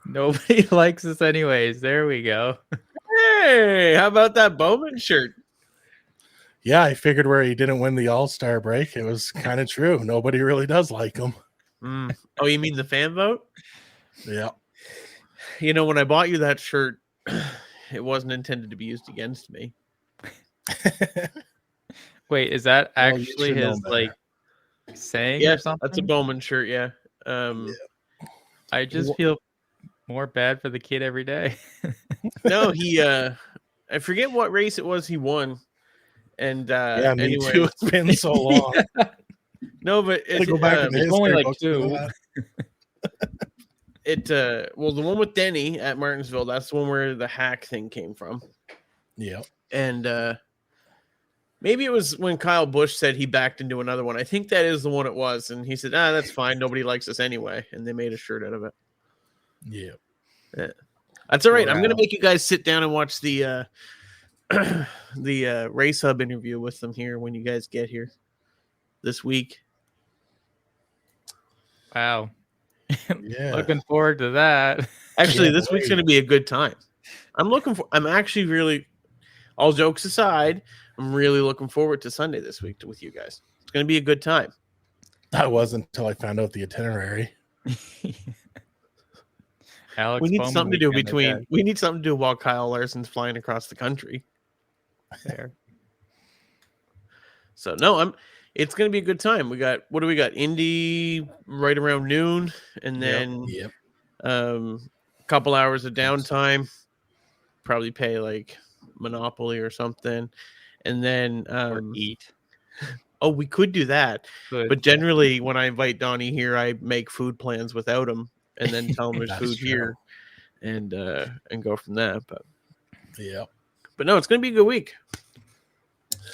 Nobody likes us anyways. There we go. Hey, how about that Bowman shirt? Yeah, I figured where he didn't win the All-Star break, it was kind of true. Nobody really does like him. Oh, you mean the fan vote? Yeah. You know, when I bought you that shirt, it wasn't intended to be used against me. Wait, is that Well, you actually should know his better. like saying Yeah, or something? that's a Bowman shirt. Yeah. I just feel more bad for the kid every day. No, he. I forget what race it was he won. And Yeah, me anyway, too. It's been so long. no, but Gotta go back in the it's only history like books for two. that. Well, the one with Denny at Martinsville, that's the one where the hack thing came from. Yeah. And maybe it was when Kyle Busch said he backed into another one. I think that is the one it was. And he said, that's fine. Nobody likes us anyway. And they made a shirt out of it. Yeah. That's all right. Wow. I'm going to make you guys sit down and watch the Race Hub interview with them here when you guys get here this week. Wow. Yeah. Looking forward to that. Actually, this week's going to be a good time. I'm actually really, all jokes aside, I'm really looking forward to Sunday this week with you guys. It's going to be a good time. That wasn't until I found out the itinerary. Alex We need Bowman something to do weekend, we need something to do while Kyle Larson's flying across the country. there. So no, it's going to be a good time. What do we got? Indy right around noon, and then Yep. a couple hours of downtime. Probably pay like Monopoly or something, and then Or eat. Oh, we could do that. Good. But generally, when I invite Donnie here, I make food plans without him, and then tell him there's That's food true. here, and go from that. Yeah. But no, it's going to be a good week.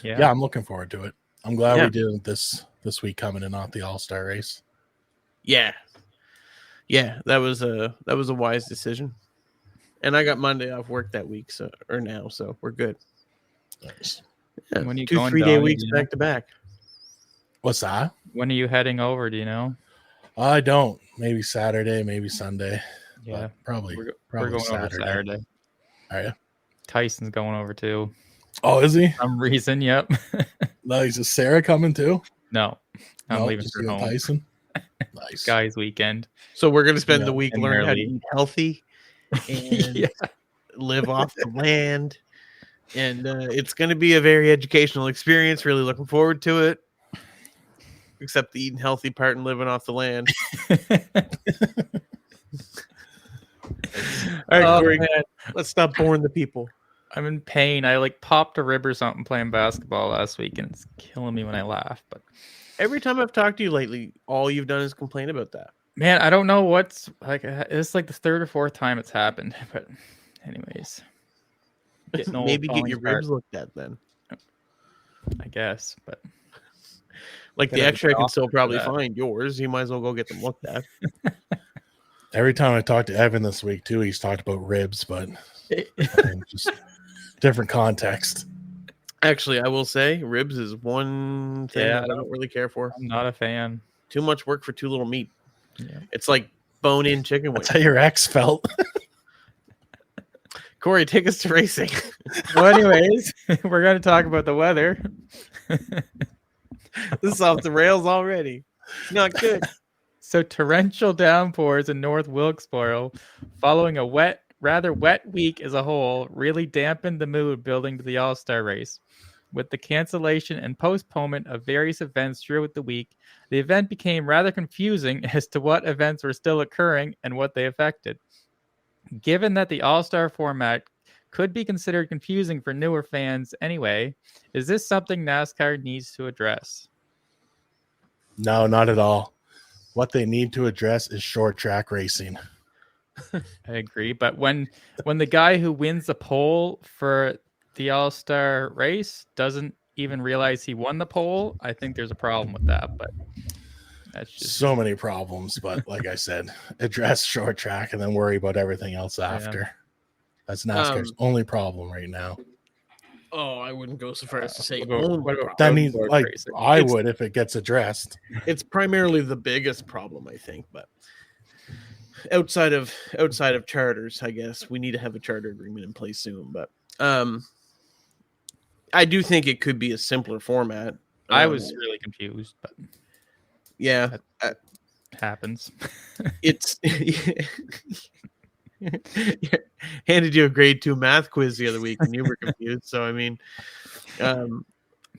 Yeah, I'm looking forward to it. I'm glad Yeah. we did it this week coming and not the All-Star race. Yeah, that was a wise decision. And I got Monday off work that week, so we're good. Nice. Yeah, When you 2 going, 3-day Donnie, weeks do you know? back to back. What's that? When are you heading over? Do you know? I don't. Maybe Saturday, maybe Sunday. Yeah, But probably we're probably going over Saturday. Are you? Tyson's going over too. Oh, is he? For some reason, yep. Nice. Is Sarah coming too? No, I'm No, leaving just for you and home. Tyson. Nice. Guys' weekend. So we're going to spend Yeah, the week and learning how to early. eat healthy and Yeah. live off the land. And it's going to be a very educational experience. Really looking forward to it. Except the eating healthy part and living off the land. All right, Oh, Corey, man. let's stop boring the people. I'm in pain. I like popped a rib or something playing basketball last week, and it's killing me when I laugh. But Every time I've talked to you lately, all you've done is complain about that. man, I don't know what's like. It's like the third or fourth time it's happened. But anyways, getting old, Maybe get falling your apart, ribs looked at then. I guess. But Like the Gotta X-ray get can off still for probably that. find yours. You might as well go get them looked at. Every time I talk to Evan this week too, he's talked about ribs, but I mean, just different context. Actually, I will say ribs is one thing Yeah, I don't really care for. I'm not a fan. Too much work for too little meat. Yeah. It's like bone-in chicken That's wings. how your ex felt. Corey, take us to racing. Well, anyways, we're gonna talk about the weather. This is off the rails already. It's not good. So torrential downpours in North Wilkesboro, following a rather wet week as a whole, really dampened the mood building to the All-Star race. With the cancellation and postponement of various events throughout the week, the event became rather confusing as to what events were still occurring and what they affected. Given that the All-Star format could be considered confusing for newer fans anyway, is this something NASCAR needs to address? No, not at all. What they need to address is short track racing. I agree, but when the guy who wins the pole for the All-Star race doesn't even realize he won the pole, I think there's a problem with that. But that's just So many problems, but like I said, address short track and then worry about everything else after. That's NASCAR's only problem right now. Oh, I wouldn't go so far as to say What about- only what about- problem. That means road like racing. I It's- would if it gets addressed. It's primarily the biggest problem, I think. But outside of charters, I guess we need to have a charter agreement in place soon. But I do think it could be a simpler format. I was really confused, but yeah, happens. it's handed you a grade 2 math quiz the other week and you were confused. So I mean,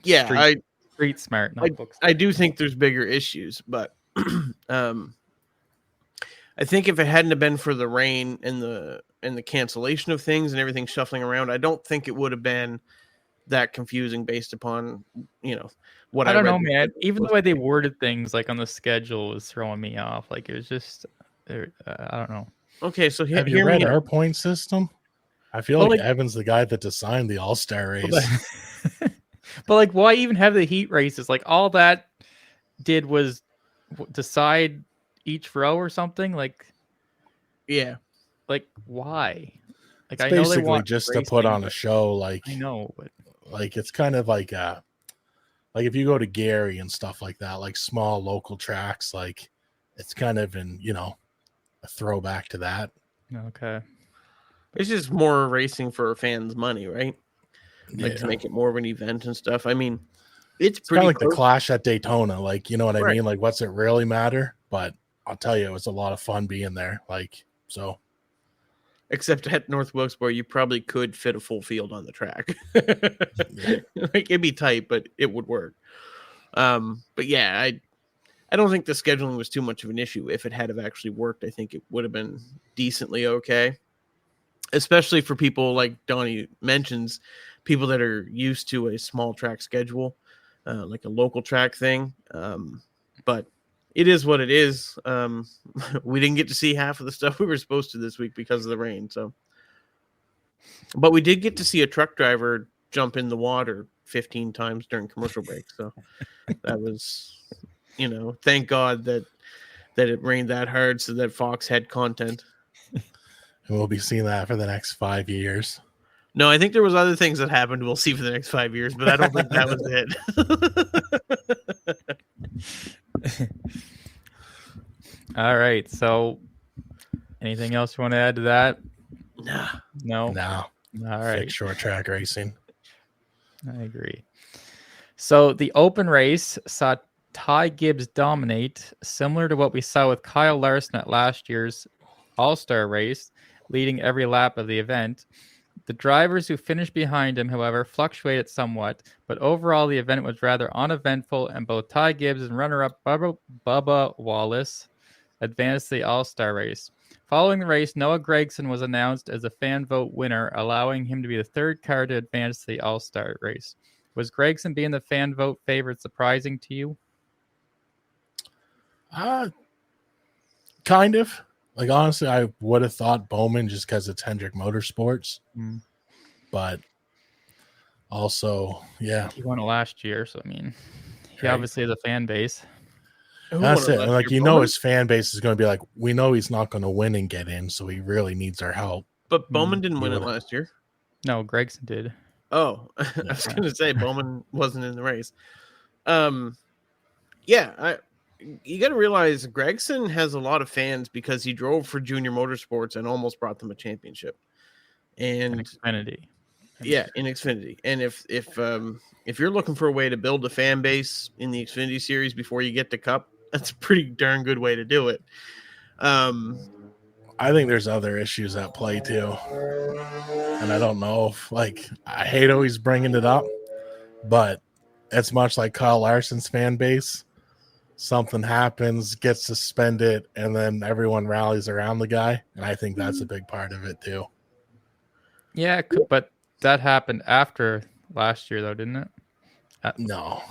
yeah, street smart, not book smart. I do think there's bigger issues, but I think if it hadn't have been for the rain and the cancellation of things and everything shuffling around, I don't think it would have been that confusing based upon, what I don't know, man. Even the way they worded things like on the schedule was throwing me off. Like it was just, I don't know. Okay, so have you read our point system? I feel like Evan's the guy that designed the All-Star race. But like, why even have the heat races? Like all that did was decide each row or something. Like, yeah, like why? Like it's I know basically they want just racing, to put on a show. Like I know, but like it's kind of like if you go to Gary and stuff like that, like small local tracks, like it's kind of in a throwback to that. Okay, it's just more racing for fans' money, right? Like to make it more of an event and stuff. I mean, it's pretty kind of like the Clash at Daytona. Like, you know what I mean? Like, what's it really matter? But I'll tell you, it was a lot of fun being there. Like, so. Except at North Wilkesboro, you probably could fit a full field on the track. Like it'd be tight, but it would work. But yeah, I don't think the scheduling was too much of an issue. If it had have actually worked, I think it would have been decently okay. Especially for people like Donnie mentions, people that are used to a small track schedule, like a local track thing. But it is what it is. We didn't get to see half of the stuff we were supposed to this week because of the rain. So, but we did get to see a truck driver jump in the water 15 times during commercial break. So that was, thank God that it rained that hard so that Fox had content. And we'll be seeing that for the next 5 years. No, I think there was other things that happened we'll see for the next 5 years, but I don't think that was it. All right. So anything else you want to add to that? No. All right. Fake short track racing. I agree. So the open race saw Ty Gibbs dominate, similar to what we saw with Kyle Larson at last year's All-Star race, leading every lap of the event. The drivers who finished behind him, however, fluctuated somewhat, but overall the event was rather uneventful, and both Ty Gibbs and runner-up Bubba Wallace advanced to the All-Star race. Following the race, Noah Gragson was announced as a fan vote winner, allowing him to be the third car to advance to the All-Star race. Was Gragson being the fan vote favorite surprising to you? Kind of. Like, honestly, I would have thought Bowman just because it's Hendrick Motorsports. But also, yeah. He won it last year, so, I mean, he obviously has a fan base. That's it. Like, his fan base is going to be like, we know he's not going to win and get in, so he really needs our help. But Bowman didn't win it last year. No, Gragson did. Oh, I was going to say Bowman wasn't in the race. Yeah, you got to realize Gragson has a lot of fans because he drove for Junior Motorsports and almost brought them a championship. And in Xfinity. Yeah, in Xfinity. And if you're looking for a way to build a fan base in the Xfinity series before you get to Cup, that's a pretty darn good way to do it. I think there's other issues at play too. And I don't know if, like, I hate always bringing it up, but it's much like Kyle Larson's fan base. Something happens, gets suspended, and then everyone rallies around the guy. And I think that's a big part of it too. Yeah, but that happened after last year, though, didn't it? No.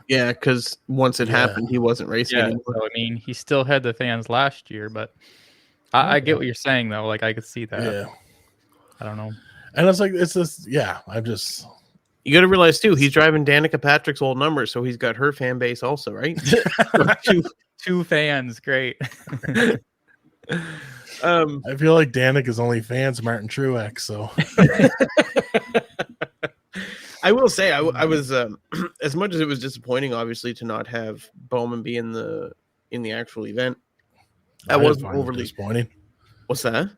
Yeah, because once it happened, he wasn't racing anymore. So, I mean, he still had the fans last year, but I get what you're saying, though. Like, I could see that. Yeah. I don't know. And it's like, it's just, I'm just... You got to realize, too, he's driving Danica Patrick's old number, so he's got her fan base also, right? two fans. Great. I feel like Danica's only fans Martin Truex, so... I will say I was as much as it was disappointing, obviously, to not have Bowman be in the actual event. That didn't wasn't find it overly. disappointing. What's that?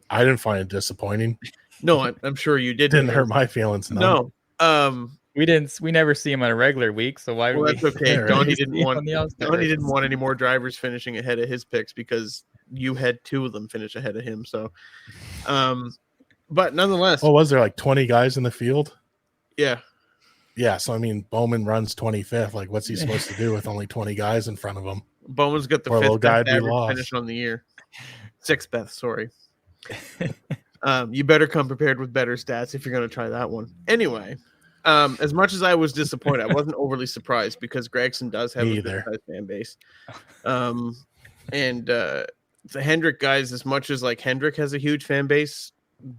I didn't find it disappointing. No, I'm sure you didn't. Didn't hurt my feelings. None. No. We never see him on a regular week, so why would Well, we? that's okay. Yeah, right. Donnie see didn't him want on the All-Star Donnie race? didn't want any more drivers finishing ahead of his picks because you had 2 of them finish ahead of him. So, but nonetheless, Oh, was there like 20 guys in the field? yeah. Yeah, so I mean, Bowman runs 25th. Like, what's he supposed to do with only 20 guys in front of him? Bowman's got the Poor little 5th guy'd best be average lost. finish on the year. 6th best, sorry. You better come prepared with better stats if you're going to try that one. Anyway, as much as I was disappointed, I wasn't overly surprised because Gregson does have a good sized fan base. And the Hendrick guys, as much as like Hendrick has a huge fan base,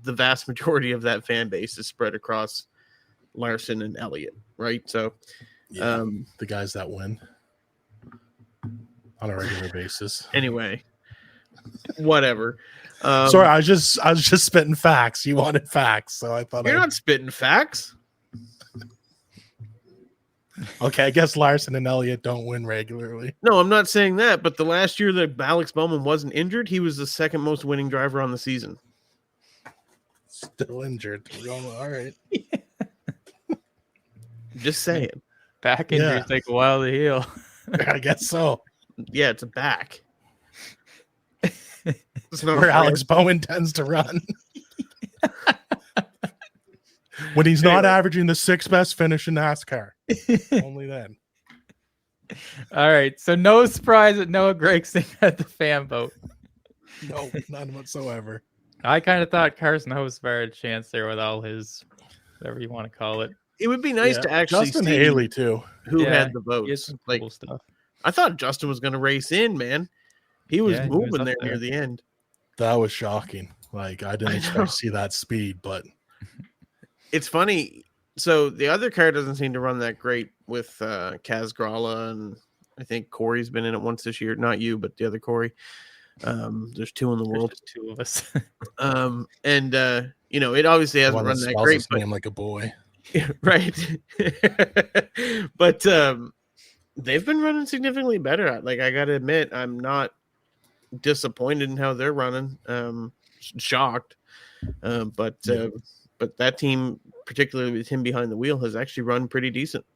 the vast majority of that fan base is spread across Larson and Elliott, right? So, Yeah, the guys that win on a regular basis. Anyway, whatever. Sorry, I was just spitting facts. You wanted facts, so I thought you're not spitting facts. Okay, I guess Larson and Elliott don't win regularly. No, I'm not saying that. But the last year that Alex Bowman wasn't injured, he was the 2nd most winning driver on the season. Still injured. All right. Just saying. Back injuries take a while to heal. I guess so. Yeah, it's a back. It's not Where Alex Bowman tends to run. When he's not averaging the 6th best finish in NASCAR. Only then. All right, so no surprise that Noah Gregson had the fan vote. No, none whatsoever. I kind of thought Carson Hocevar had a chance there with all his, whatever you want to call it. It would be nice to actually Justin see Haley too. who Yeah, had the He had votes. some Like, cool stuff. I thought Justin was going to race in, man. He was Yeah, he was moving up there there. near the end. That was shocking. Like, I didn't I expect know. to see that speed, but It's funny. So the other car doesn't seem to run that great with Kaz Gralla, and I think Corey's been in it once this year. Not you, but the other Corey. There's 2 in the There's world. just 2 of us. It obviously the hasn't one run that that spells great, his but name like a boy. right. But they've been running significantly better. Like, I gotta admit, I'm not disappointed in how they're running. Shocked. But that team, particularly with him behind the wheel, has actually run pretty decent.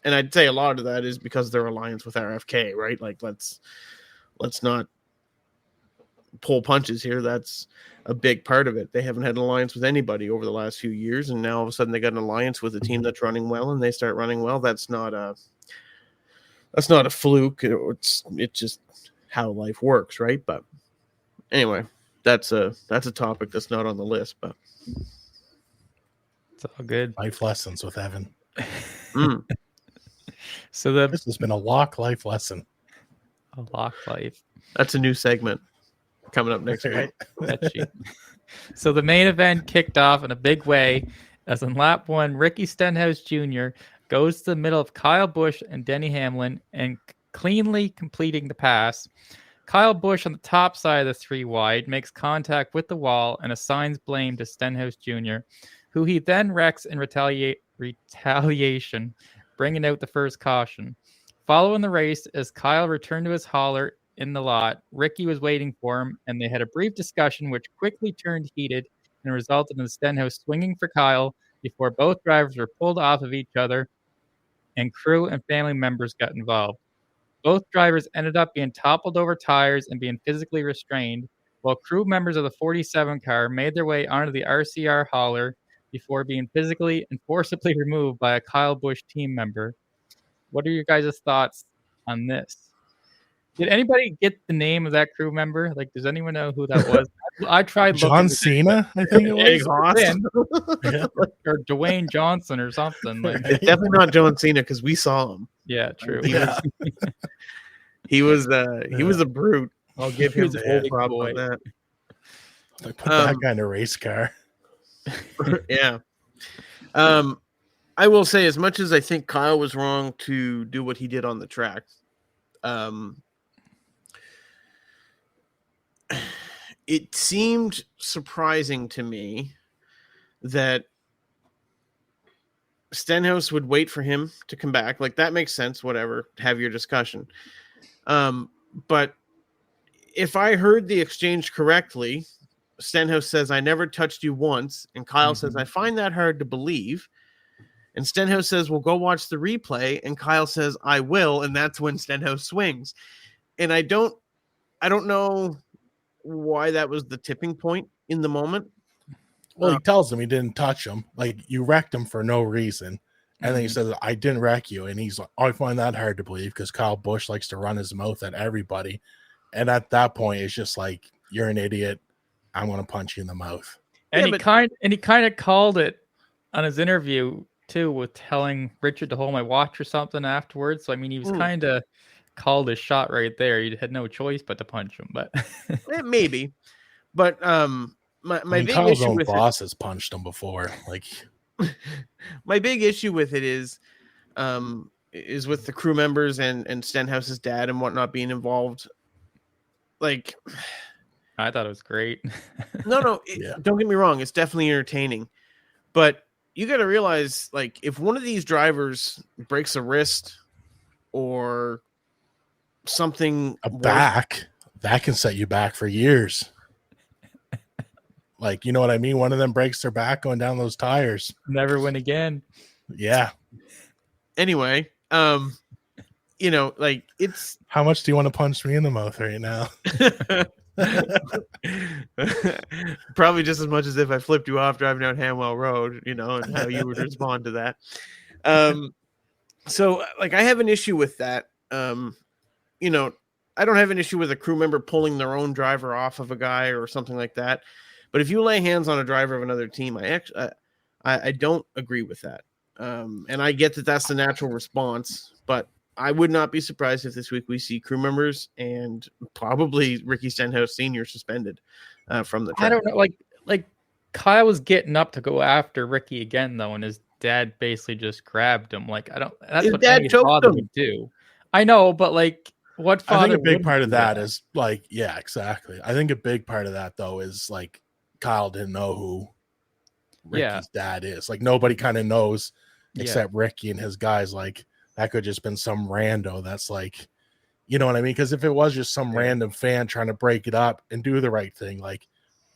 And I'd say a lot of that is because their alliance with RFK, right? Like, let's not pull punches here. That's a big part of it. They haven't had an alliance with anybody over the last few years, and now all of a sudden they got an alliance with a team that's running well, and they start running well. That's not a fluke. It's just how life works, right? But anyway, that's a topic that's not on the list, but It's all good. Life lessons with Evan. So This has been a walk life lesson. a lock life. that's a new segment coming up next week. Catchy. So the main event kicked off in a big way as in lap 1, Ricky Stenhouse Jr. goes to the middle of Kyle Busch and Denny Hamlin and cleanly completing the pass. Kyle Busch on the top side of the 3 wide makes contact with the wall and assigns blame to Stenhouse Jr., who he then wrecks in retaliation, bringing out the first caution. Following the race, as Kyle returned to his hauler in the lot, Ricky was waiting for him, and they had a brief discussion which quickly turned heated and resulted in Stenhouse swinging for Kyle before both drivers were pulled off of each other and crew and family members got involved. Both drivers ended up being toppled over tires and being physically restrained, while crew members of the 47 car made their way onto the RCR hauler before being physically and forcibly removed by a Kyle Busch team member. What are your guys' thoughts on this? Did anybody get the name of that crew member? Like, does anyone know who that was? I tried looking. John Cena, I think it Egg was. Haas. Yeah. Or Dwayne Johnson or something. Like, It's definitely not John Cena because we saw him. yeah, true. Yeah. He was a brute. I'll give He him was a full big props boy. on that. They put that guy in a race car. Yeah. I will say, as much as I think Kyle was wrong to do what he did on the track, it seemed surprising to me that Stenhouse would wait for him to come back. Like, that makes sense. Whatever. Have your discussion. But if I heard the exchange correctly, Stenhouse says, "I never touched you once," and Kyle says, "I find that hard to believe." And Stenhouse says, "Well, go watch the replay," and Kyle says, "I will," and that's when Stenhouse swings. And I don't know why that was the tipping point in the moment. Well, he tells him he didn't touch him. Like, you wrecked him for no reason. And then he says, "I didn't wreck you." And he's like, "I find that hard to believe," because Kyle Busch likes to run his mouth at everybody. And at that point, it's just like, you're an idiot. I'm going to punch you in the mouth. And he kind of called it on his interview too, with telling Richard to hold my watch or something afterwards. So I mean, he was kind of called his shot right there. You had no choice but to punch him. But maybe. But my big Kyle's issue own with boss has punched him before. Like, my big issue with it is with the crew members and Stenhouse's dad and whatnot being involved. Like, I thought it was great. No, don't get me wrong. It's definitely entertaining, but you got to realize, like, if one of these drivers breaks a wrist or something, back, that can set you back for years. Like, you know what I mean? One of them breaks their back going down those tires. Never win again. Yeah. Anyway, like, it's... How much do you want to punch me in the mouth right now? Probably just as much as if I flipped you off driving down Hanwell Road, and how you would respond to that. So, like, I have an issue with that. I don't have an issue with a crew member pulling their own driver off of a guy or something like that. But if you lay hands on a driver of another team, I don't agree with that. And I get that that's the natural response, but I would not be surprised if this week we see crew members and probably Ricky Stenhouse Sr. suspended from the track. I don't know. Like Kyle was getting up to go after Ricky again, though, and his dad basically just grabbed him. Like, that's his what dad any choked father him. would do. I know, but like, what father? I think a big wouldn't part do of that is, like, yeah, exactly. I think a big part of that, though, is like Kyle didn't know who Ricky's dad is. Like, nobody kind of knows except Ricky and his guys. Like, that could just been some rando that's like, you know what I mean? Because if it was just some random fan trying to break it up and do the right thing, like,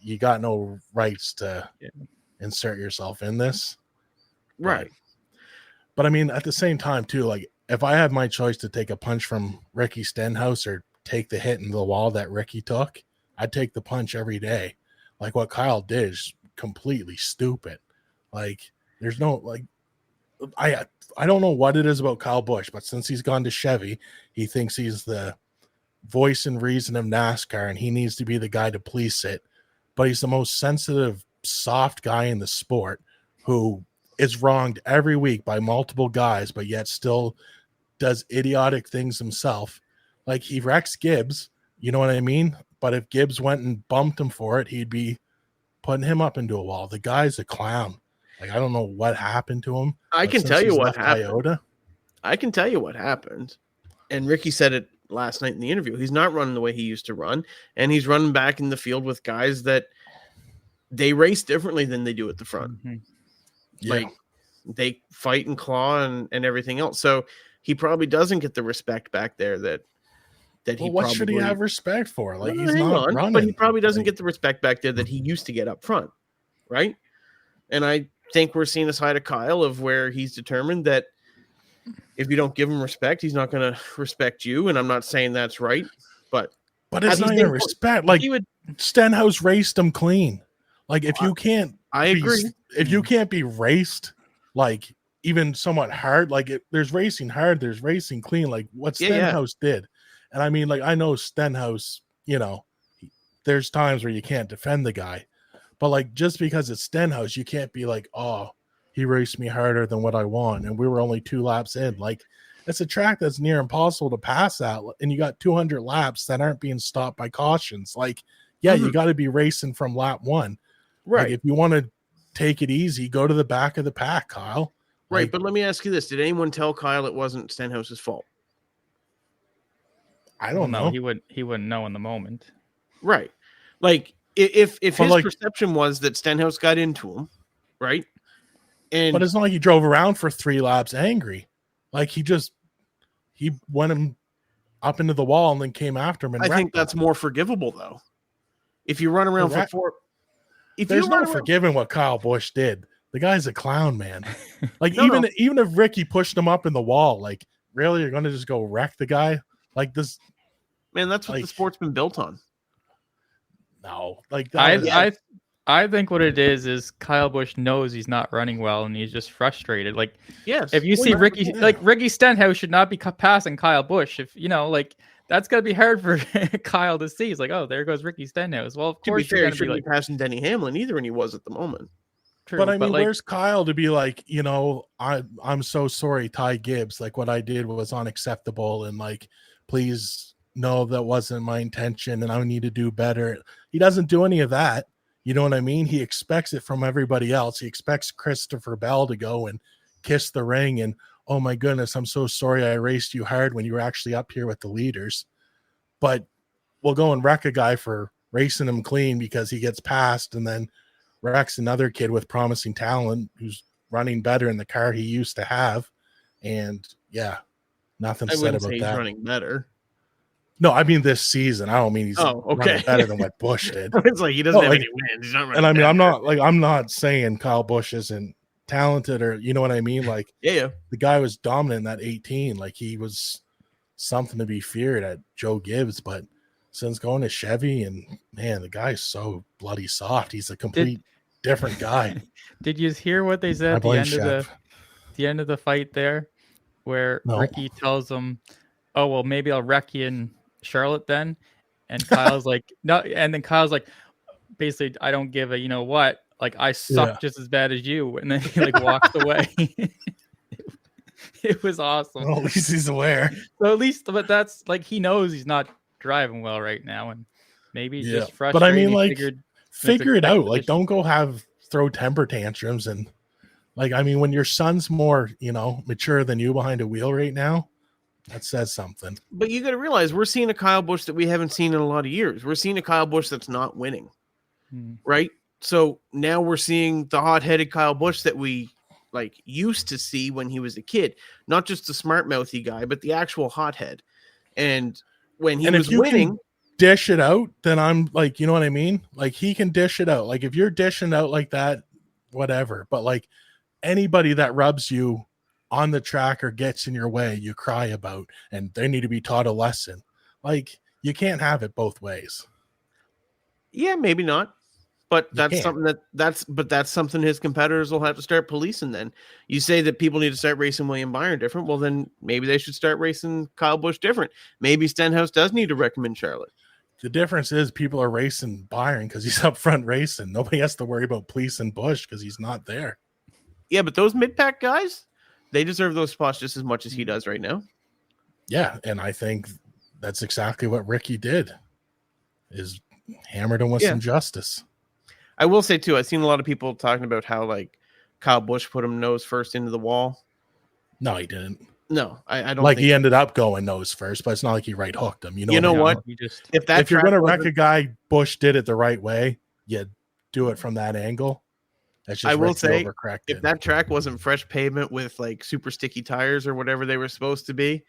you got no rights to insert yourself in this. Right. But I mean, at the same time, too, like, if I had my choice to take a punch from Ricky Stenhouse or take the hit in the wall that Ricky took, I'd take the punch every day. Like, what Kyle did is completely stupid. Like, there's no, like, I don't know what it is about Kyle Busch, but since he's gone to Chevy, he thinks he's the voice and reason of NASCAR, and he needs to be the guy to police it. But he's the most sensitive, soft guy in the sport who is wronged every week by multiple guys, but yet still does idiotic things himself. Like, he wrecks Gibbs, you know what I mean? But if Gibbs went and bumped him for it, he'd be putting him up into a wall. The guy's a clown. Like, I don't know what happened to him. I can tell you what happened. Toyota, I can tell you what happened. And Ricky said it last night in the interview. He's not running the way he used to run, and he's running back in the field with guys that they race differently than they do at the front. Like, they fight and claw and everything else. So he probably doesn't get the respect back there that he what probably should he have respect for? Like, he's hang not on, running. but he probably doesn't get the respect back there that he used to get up front, right? And I think we're seeing a side of Kyle of where he's determined that if you don't give him respect, he's not going to respect you. And I'm not saying that's right, but it's not even respect. Like, Stenhouse raced him clean. Like, if you can't, I agree. If you can't be raced, like, even somewhat hard, like, there's racing hard, there's racing clean, like what Stenhouse did. And I mean, like, I know Stenhouse, there's times where you can't defend the guy. But, like, just because it's Stenhouse, you can't be like, oh, he raced me harder than what I want, and we were only 2 laps in. Like, it's a track that's near impossible to pass at, and you got 200 laps that aren't being stopped by cautions. Like, you got to be racing from lap 1. Right. Like, if you want to take it easy, go to the back of the pack, Kyle. Right, Like, but let me ask you this. Did anyone tell Kyle it wasn't Stenhouse's fault? I don't know. He wouldn't know in the moment. Right. Like, if his perception was that Stenhouse got into him, right? But it's not like he drove around for 3 laps angry. Like, he went and up into the wall and then came after him. And I think wrecked him. that's more forgivable though. If you run around for 4, there's no forgiving what Kyle Busch did. The guy's a clown, man. Like No. even if Ricky pushed him up in the wall, like really, you're gonna just go wreck the guy like this? Man, that's what the sport's been built on. No, like I think what it is Kyle Busch knows he's not running well and he's just frustrated. Like, yes, if you see Ricky, like Ricky Stenhouse should not be passing Kyle Busch. If you know, like that's gonna be hard for Kyle to see. He's like, oh, there goes Ricky Stenhouse. Well, of course you're gonna be like passing Denny Hamlin either, and he was at the moment. True, but I mean, where's Kyle to be like, you know, I'm so sorry, Ty Gibbs. Like what I did was unacceptable, and like, please know that wasn't my intention, and I need to do better. He doesn't do any of that. You know what I mean? He expects it from everybody else. He expects Christopher Bell to go and kiss the ring and, oh my goodness, I'm so sorry I raced you hard when you were actually up here with the leaders. But we'll go and wreck a guy for racing him clean because he gets passed and then wrecks another kid with promising talent who's running better in the car he used to have. And yeah, nothing said about he's that. Running better. No, I mean this season. I don't mean he's running better than what Busch did. It's like he doesn't have any wins. He's not running. And I mean, better. I'm not saying Kyle Busch isn't talented or you know what I mean. Like, yeah, the guy was dominant in that 18. Like he was something to be feared at Joe Gibbs. But since going to Chevy, and man, the guy's so bloody soft. He's a complete different guy. Did you hear what they said at the end of the fight there, where Ricky tells him, "Oh well, maybe I'll wreck you in Charlotte then," and Kyle's like, "No," and then Kyle's like, basically, "I don't give a you know what, like I suck just as bad as you," and then he like walks away. It was awesome. Well, at least he's aware. So at least, but that's like he knows he's not driving well right now, and maybe he's just frustrated. But I mean, like, figure it out. Like, don't go throw temper tantrums and like. I mean, when your son's more, you know, mature than you behind a wheel right now. That says something. But you got to realize we're seeing a Kyle Busch that we haven't seen in a lot of years. We're seeing a Kyle Busch that's not winning, right? So now we're seeing the hot-headed Kyle Busch that we like used to see when he was a kid, not just the smart-mouthy guy, but the actual hothead. And when he was winning, dish it out, then I'm like, you know what I mean? Like he can dish it out. Like if you're dishing out like that, whatever. But like anybody that rubs you on the track or gets in your way, you cry about, and they need to be taught a lesson. Like you can't have it both ways. Yeah, maybe not, but that's something that's something his competitors will have to start policing. Then you say that people need to start racing William Byron different. Well, then maybe they should start racing Kyle Busch different. Maybe Stenhouse does need to recommend Charlotte. The difference is people are racing Byron because he's up front racing. Nobody has to worry about policing Busch because he's not there. Yeah, but those mid-pack guys, they deserve those spots just as much as he does right now. Yeah, and I think that's exactly what Ricky did, is hammered him with some justice. I will say, too, I've seen a lot of people talking about how, like, Kyle Busch put him nose first into the wall. No, he didn't. No, I don't like he ended up going nose first, but it's not like he right hooked him. You know what? If you're going to wreck a guy, Busch did it the right way. You do it from that angle. That's just I will say, if that track wasn't fresh pavement with like super sticky tires or whatever they were supposed to be,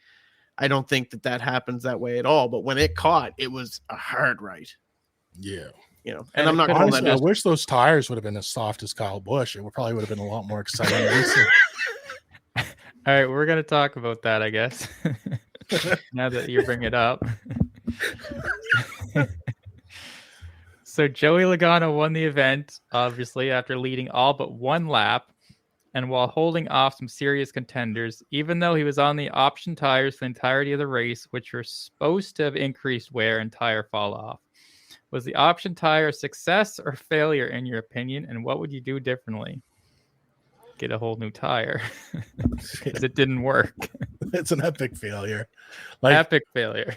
I don't think that happens that way at all. But when it caught, it was a hard right. Yeah. You know, and I'm not honestly, I wish those tires would have been as soft as Kyle Busch. It probably would have been a lot more exciting racing. All right, we're going to talk about that, I guess. Now that you bring it up. So Joey Logano won the event, obviously, after leading all but one lap and while holding off some serious contenders, even though he was on the option tires for the entirety of the race, which were supposed to have increased wear and tire fall off. Was the option tire a success or failure in your opinion, and what would you do differently? Get a whole new tire because it didn't work. It's an epic failure. Epic failure.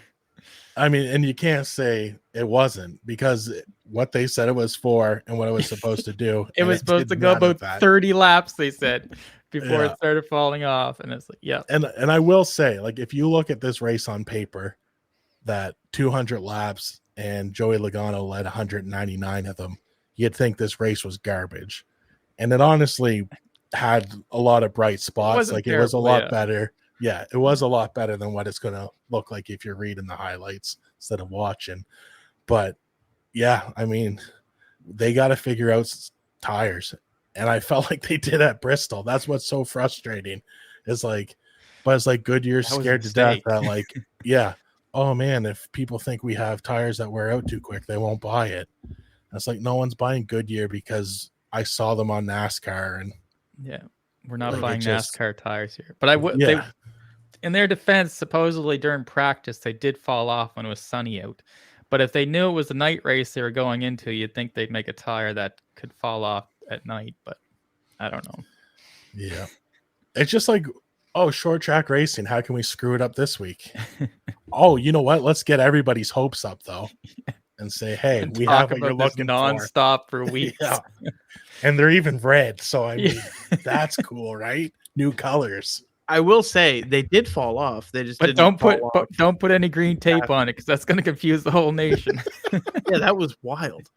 I mean, and you can't say it wasn't, because what they said it was for and what it was supposed to do. It was supposed to go about 30 laps, they said, before it started falling off. And it's like, yeah. And I will say, like, if you look at this race on paper, that 200 laps and Joey Logano led 199 of them, you'd think this race was garbage. And it honestly had a lot of bright spots. Like, it was a lot better Yeah, it was a lot better than what it's going to look like if you're reading the highlights instead of watching. But yeah, I mean, they got to figure out tires. And I felt like they did at Bristol. That's what's so frustrating. It's like, but it's like Goodyear's That was a scared to death mistake. that, like, yeah, oh man, if people think we have tires that wear out too quick, they won't buy it. And it's like no one's buying Goodyear because I saw them on NASCAR. And Yeah, we're not like, buying it just- NASCAR tires here. But I would. yeah, They, in their defense, supposedly during practice, they did fall off when it was sunny out. But if they knew it was a night race they were going into, you'd think they'd make a tire that could fall off at night. But I don't know. yeah, it's just like, oh, short track racing. How can we screw it up this week? Oh, you know what? Let's get everybody's hopes up though, and say, hey, we have what you're looking for. Nonstop for weeks. Yeah. And they're even red. So I mean, that's cool, right? New colors. I will say they did fall off. They just But didn't don't put any green tape on it because that's going to confuse the whole nation. Yeah, that was wild.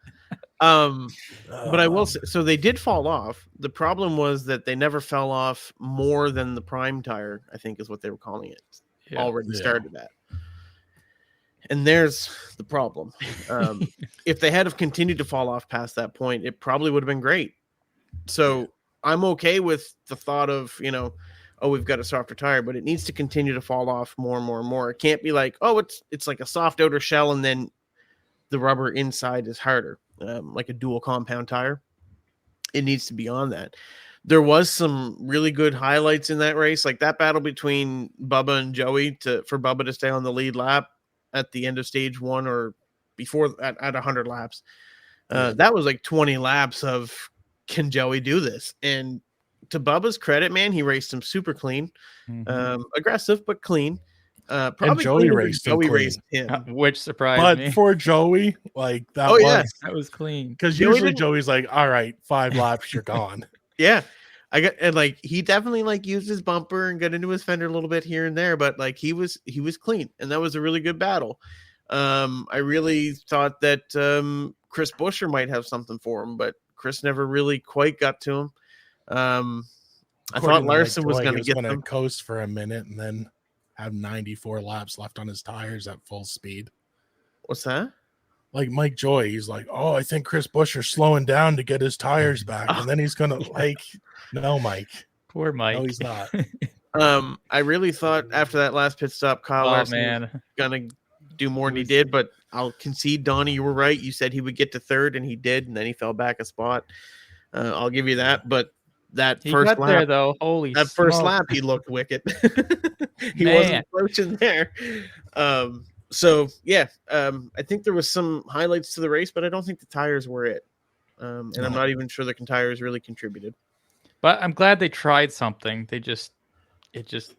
But I will say, so they did fall off. The problem was that they never fell off more than the prime tire, I think is what they were calling it. Yeah. Already started at. And there's the problem. If they had have continued to fall off past that point, it probably would have been great. So I'm okay with the thought of, oh, we've got a softer tire, but it needs to continue to fall off more and more and more. It can't be like, oh, it's like a soft outer shell and then the rubber inside is harder, like a dual compound tire. It needs to be on that. There was some really good highlights in that race, like that battle between Bubba and Joey for Bubba to stay on the lead lap at the end of stage one or before at 100 laps. That was like 20 laps of, can Joey do this? And to Bubba's credit, man, he raced him super clean, aggressive but clean. Probably and Joey raced him, which surprised me. But for Joey, like that that was clean. Because usually Joey's like, all right, 5 laps, you're gone. Yeah, he definitely used his bumper and got into his fender a little bit here and there, but like he was clean, and that was a really good battle. I really thought that Chris Buescher might have something for him, but Chris never really quite got to him. I thought Larson was going to get them. Coast for a minute and then have 94 laps left on his tires at full speed. What's that? Like Mike Joy, he's like, oh, I think Chris Buescher's slowing down to get his tires back, and then he's gonna no, Mike. Poor Mike. No, he's not. I really thought after that last pit stop, Kyle Larson was gonna do more than he did, but I'll concede, Donnie, you were right. You said he would get to third, and he did, and then he fell back a spot. I'll give you that, but he first lap there though, first lap he looked wicked. He wasn't approaching there. So yeah, I think there was some highlights to the race, but I don't think the tires were it. And I'm not even sure the tires really contributed. But I'm glad they tried something. It just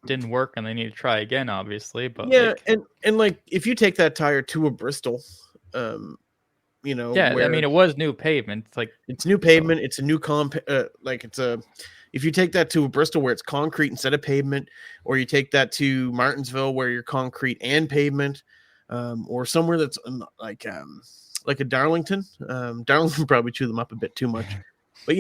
didn't work, and they need to try again, obviously. But yeah, and like if you take that tire to a Bristol, I mean, it was new pavement. It's new pavement. It's a new if you take that to a Bristol where it's concrete instead of pavement, or you take that to Martinsville where you're concrete and pavement, or somewhere that's like a Darlington. Darlington probably chew them up a bit too much. But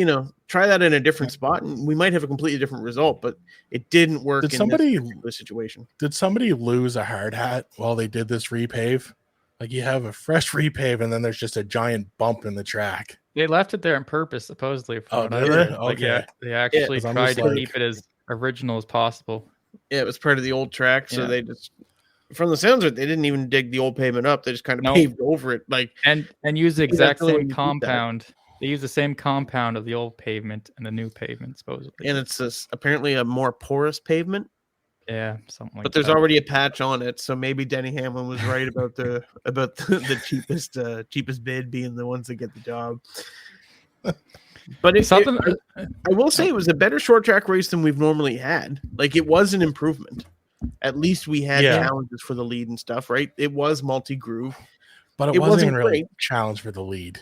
try that in a different spot, and we might have a completely different result. But it didn't work in this situation. Did somebody lose a hard hat while they did this repave? Like you have a fresh repave, and then there's just a giant bump in the track. They left it there on purpose, supposedly. Okay. They actually tried to keep it as original as possible. Yeah, it was part of the old track, so they just, from the sounds of it, they didn't even dig the old pavement up. They just kind of paved over it, and use the exact same compound. They use the same compound of the old pavement and the new pavement, supposedly. And it's apparently a more porous pavement. Yeah, something like that. But there's already a patch on it, so maybe Denny Hamlin was right about the cheapest bid being the ones that get the job. But I will say it was a better short track race than we've normally had. Like it was an improvement. At least we had challenges for the lead and stuff, right? It was multi-groove, but it wasn't even really a challenge for the lead.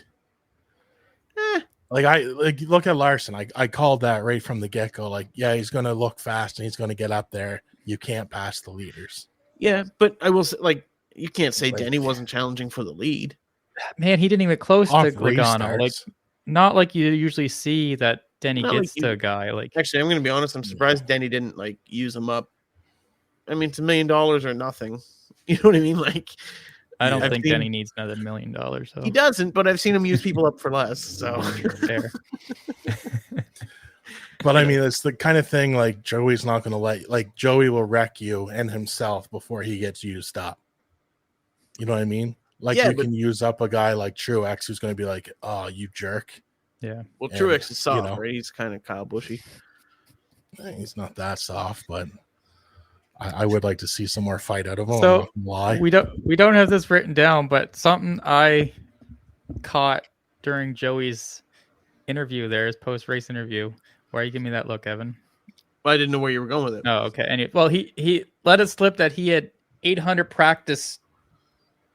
Look at Larson. I called that right from the get-go. Like, yeah, he's going to look fast and he's going to get up there. You can't pass the leaders. Yeah, but I will say, you can't say Denny wasn't challenging for the lead. Man, he didn't even close to Logano. Not like you usually see that Denny gets to a guy. Like, actually, I'm going to be honest. I'm surprised Denny didn't use him up I mean, it's $1 million or nothing. You know what I mean? Like, I don't I've think seen- Denny needs another $1 million. So he doesn't, but I've seen him use people up for less. So fair. But I mean, it's the kind of thing like Joey's not going to like Joey will wreck you and himself before he gets used up. You know what I mean? Like Yeah, we but- can use up a guy like Truex who's going to be like, "Oh, you jerk." Yeah. well, And, Truex is soft, you know. right? He's kind of Kyle Bushy. He's not that soft, but I would like to see some more fight out of him. So, I'm not gonna lie. We don't have this written down, but something I caught during Joey's interview there, his post race interview. Why are you giving me that look, Evan? I didn't know where you were going with it. Oh, okay. Anyway, well, he let it slip that he had 800 practice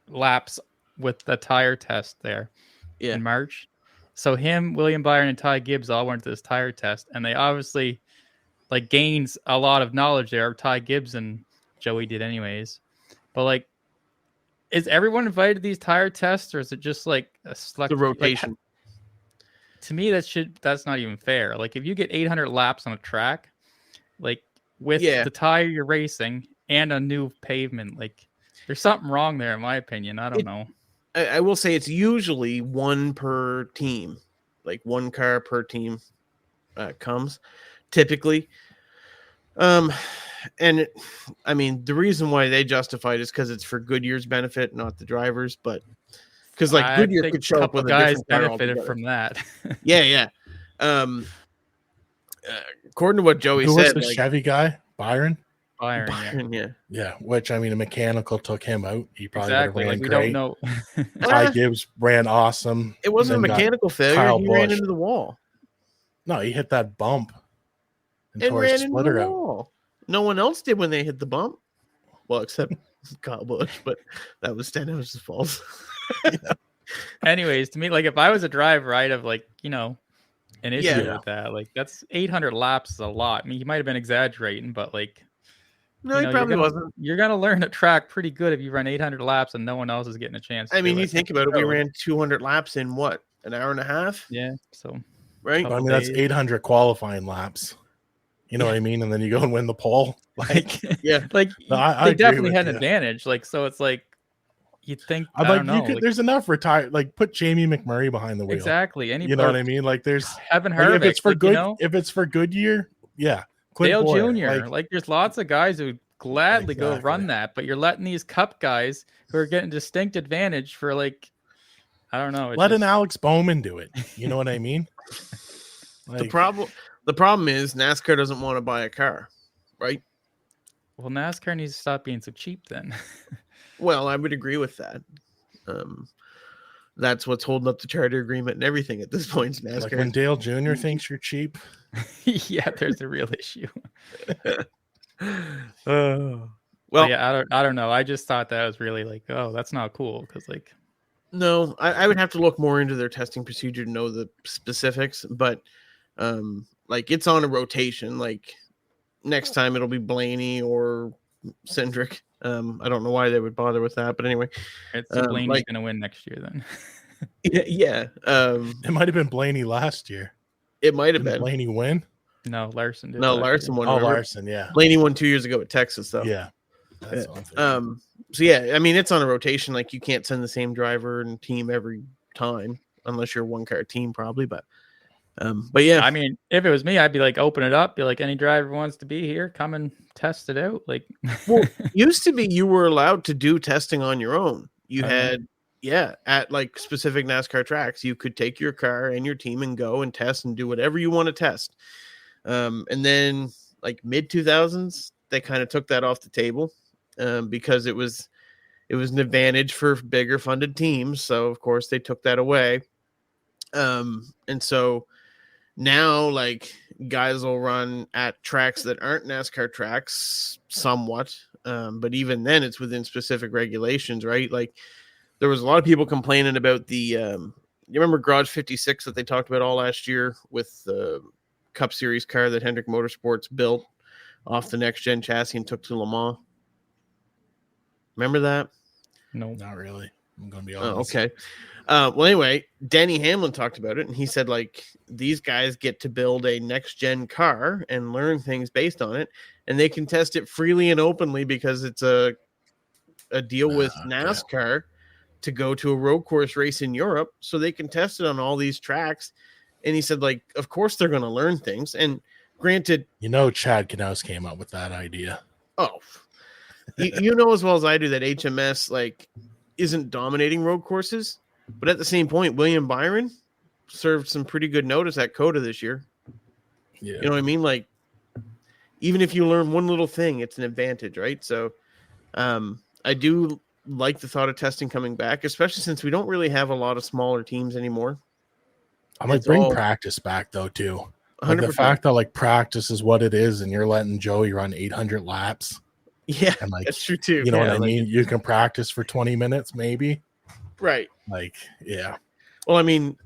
laps with the tire test there in March. So him, William Byron, and Ty Gibbs all went to this tire test, and they obviously like gains a lot of knowledge there. Ty Gibbs and Joey did anyways. But like, is everyone invited to these tire tests, or is it just like a select The rotation. Like, to me, that's not even fair. Like, if you get 800 laps on a track, like with the tire you're racing and a new pavement, like there's something wrong there, in my opinion. I don't know. I will say it's usually one per team, like one car per team comes typically. And I mean, the reason why they justify it is because it's for Goodyear's benefit, not the drivers. But because like Goodyear could show up with a guys different car benefited altogether. from that. Yeah. According to what Joey Who said, was the Chevy guy? Byron. Byron, yeah. Yeah, which I mean, a mechanical took him out. He probably Exactly. would have Like, ran we great. don't know. Ty Gibbs ran awesome. It wasn't a Then got mechanical failure. Kyle He ran Busch. into the wall. No, he hit that bump And tore ran his into the splitter out. wall. No one else did when they hit the bump. Well, except Kyle Busch, but that was Stenhouse's fault. Anyways, to me, like if I was a driver, I'd have like, you know, an issue Yeah. with that. Like that's 800 laps is a lot. I mean, he might have been exaggerating, but like, No, you he know, probably wasn't. You're gonna learn a track pretty good if you run 800 laps and no one else is getting a chance. I mean, do you it. think about it. We ran 200 laps in what, an hour and a half? Yeah. So Right. I mean, that's 800 qualifying laps. You know what I mean? And then you go and win the pole. like, Yeah. like No, I they agree definitely with had an you. advantage. Like, so it's like you think I'm I like, don't know. you could. Like, There's enough retired. Like, put Jamie McMurray behind the wheel. exactly. You know what I mean? Like, there's Evan like, Harvick. if it's for like, good, you know, if it's for Goodyear, yeah. Clint Dale Boyer, Jr. Like, there's lots of guys who gladly go run Exactly. that, but you're letting these cup guys who are getting distinct advantage for like, I don't know. let an Alex Bowman do it. You know what I mean? Like, The problem is NASCAR doesn't want to buy a car, right? Well, NASCAR needs to stop being so cheap then. Well, I would agree with that. That's what's holding up the charter agreement and everything at this point. Is NASCAR. like when Dale Jr. thinks you're cheap. Yeah, there's a real issue. Well, But yeah, I don't know. I just thought that was really like, oh, that's not cool because like, no, I would have to look more into their testing procedure to know the specifics, but like it's on a rotation. Like next time it'll be Blaney or Cindric. I don't know why they would bother with that, but anyway, it's Blaney's gonna win next year then. yeah. It might have been Blaney last year. It might have Didn't been. Blaney win? No, Larson did. No, last Larson year. won. Oh, remember? Larson, yeah. Blaney won 2 years ago at Texas, though. Yeah. That's what I'm thinking. So yeah, I mean it's on a rotation. Like you can't send the same driver and team every time unless you're a one car team, probably. But yeah, I mean, if it was me, I'd be like, open it up, be like, any driver wants to be here, come and test it out. Like, well, used to be you were allowed to do testing on your own. You Okay. had at like specific NASCAR tracks, you could take your car and your team and go and test and do whatever you want to test. And then like mid 2000s, they kind of took that off the table because it was an advantage for bigger funded teams. So of course they took that away. And so now like guys will run at tracks that aren't NASCAR tracks somewhat. But even then it's within specific regulations, right? Like there was a lot of people complaining about the, you remember Garage 56 that they talked about all last year with the Cup Series car that Hendrick Motorsports built off the next gen chassis and took to Le Mans. Remember that? no, Not really. I'm gonna be honest. Okay. Well, anyway, Denny Hamlin talked about it, and he said, like, these guys get to build a next-gen car and learn things based on it, and they can test it freely and openly because it's a deal with NASCAR to go to a road course race in Europe, so they can test it on all these tracks. And he said, like, of course they're going to learn things. And granted, Chad Knaus came up with that idea. Oh, you know as well as I do that HMS like isn't dominating road courses. But at the same point, William Byron served some pretty good notice at COTA this year. Yeah. You know what I mean? Like, even if you learn one little thing, it's an advantage, right? So I do like the thought of testing coming back, especially since we don't really have a lot of smaller teams anymore. I might bring practice back, though, too. Like 100%. the fact that, like, practice is what it is, and you're letting Joey run 800 laps. Yeah, and, like, that's true, too. You know what I mean? You can practice for 20 minutes, maybe. Right. Like, yeah. Well, I mean,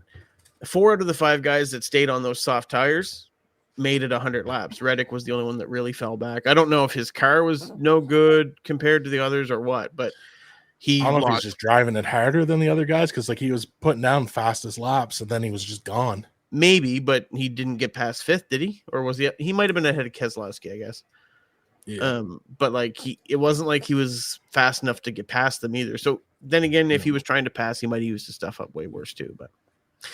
4 out of the 5 guys that stayed on those soft tires made it 100 laps. Reddick was the only one that really fell back. I don't know if his car was no good compared to the others or what, but I don't know if he's just driving it harder than the other guys because, like, he was putting down fastest laps and then he was just gone. Maybe, but he didn't get past 5th, did he? Or was he? He might have been ahead of Keselowski, I guess. Yeah. But like it wasn't like he was fast enough to get past them either. So then again, if he was trying to pass, he might have used the stuff up way worse too. But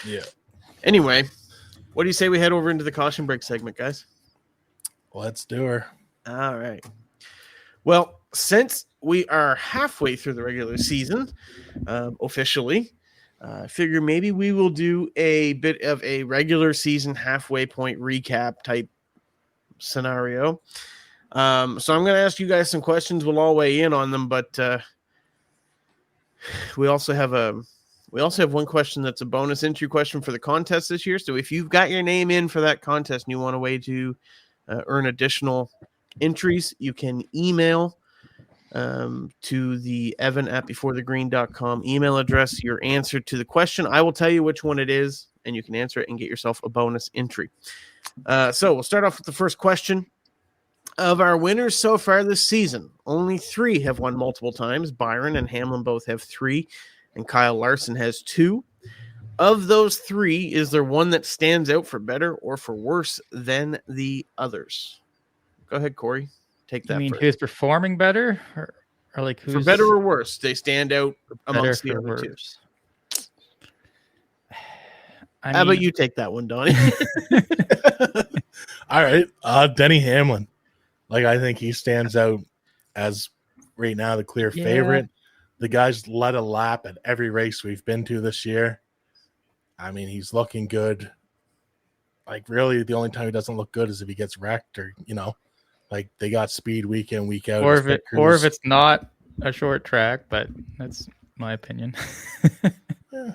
yeah. Anyway, what do you say we head over into the caution break segment, guys? Let's do her. All right. Well, since we are halfway through the regular season, officially, I figure maybe we will do a bit of a regular season halfway point recap type scenario. So I'm going to ask you guys some questions. We'll all weigh in on them, but we also have one question that's a bonus entry question for the contest this year. So if you've got your name in for that contest and you want a way to earn additional entries, you can email to the evan@beforethegreen.com email address your answer to the question. I will tell you which one it is, and you can answer it and get yourself a bonus entry. So we'll start off with the first question. Of our winners so far this season, only 3 have won multiple times. Byron and Hamlin both have 3, and Kyle Larson has 2. Of those 3, is there one that stands out for better or for worse than the others? Go ahead, Corey. Take that. I mean, who's performing better, or like who's for better or worse? They stand out amongst the other 2. How about you take that one, Donnie? All right, Denny Hamlin. Like, I think he stands out as right now the clear favorite. The guy's led a lap at every race we've been to this year. I mean, he's looking good. Like, really, the only time he doesn't look good is if he gets wrecked or, like they got speed week in, week out. Or if it's not a short track, but that's my opinion. Yeah.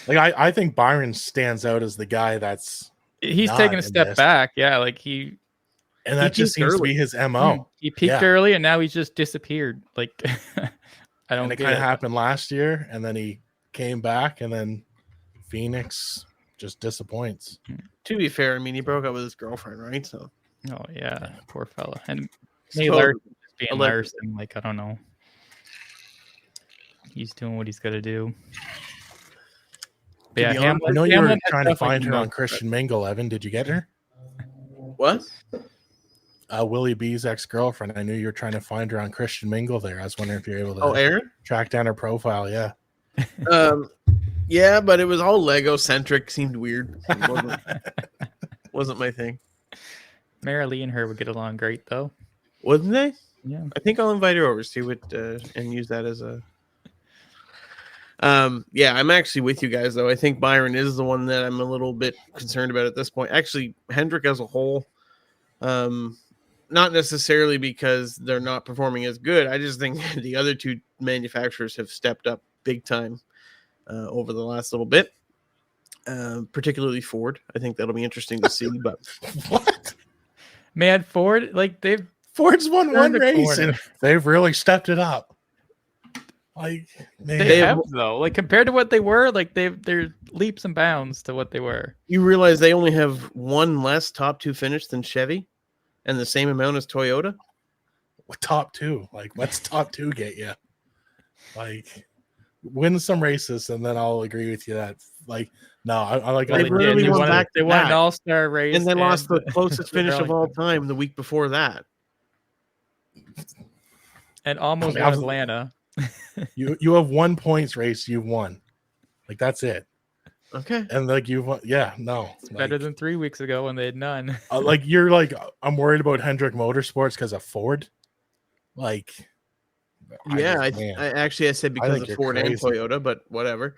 Like, I think Byron stands out as the guy he's taking a step back. Yeah, like and that just seems to be his MO. He peaked early and now he's just disappeared. Like, I don't. And it kind of happened last year, and then he came back, and then Phoenix just disappoints. To be fair, I mean, he broke up with his girlfriend, right? So. Oh yeah, poor fella. And maybe Larson being Larson, like, I don't know. He's doing what he's got to do. But yeah, I know you were trying to find her on Christian Mingle, Evan. Did you get her? What? Willie B's ex-girlfriend. I knew you were trying to find her on Christian Mingle there. I was wondering if you're able to Aaron? Track down her profile. Yeah. Yeah, but it was all Lego centric. Seemed weird. Wasn't my thing. Marilee and her would get along great, though. Wouldn't they? Yeah. I think I'll invite her over, see what, and use that as a. Yeah, I'm actually with you guys, though. I think Byron is the one that I'm a little bit concerned about at this point. Actually, Hendrick as a whole, not necessarily because they're not performing as good. I just think the other 2 manufacturers have stepped up big time over the last little bit, particularly Ford. I think that'll be interesting to see. But what? Man, Ford, like Ford's won one race and they've really stepped it up. Like, man, they have though. Like, compared to what they were, like they're leaps and bounds to what they were. You realize they only have 1 less top 2 finish than Chevy, and the same amount as Toyota. What top 2? Like, what's top 2 get you? Like, win some races, and then I'll agree with you that, like, no, I like. They I really they won won, back to they won an back. all-star race. And they lost the closest the finish of all Arlington. time the week before that. And almost I mean, won Atlanta. You have 1 points race, you've won. Like, that's it. Okay. And like you've won, yeah, no, It's better than 3 weeks ago when they had none. like you're like, I'm worried about Hendrick Motorsports because of Ford. Like, Yeah, I said because think of Ford and crazy. Toyota, but whatever.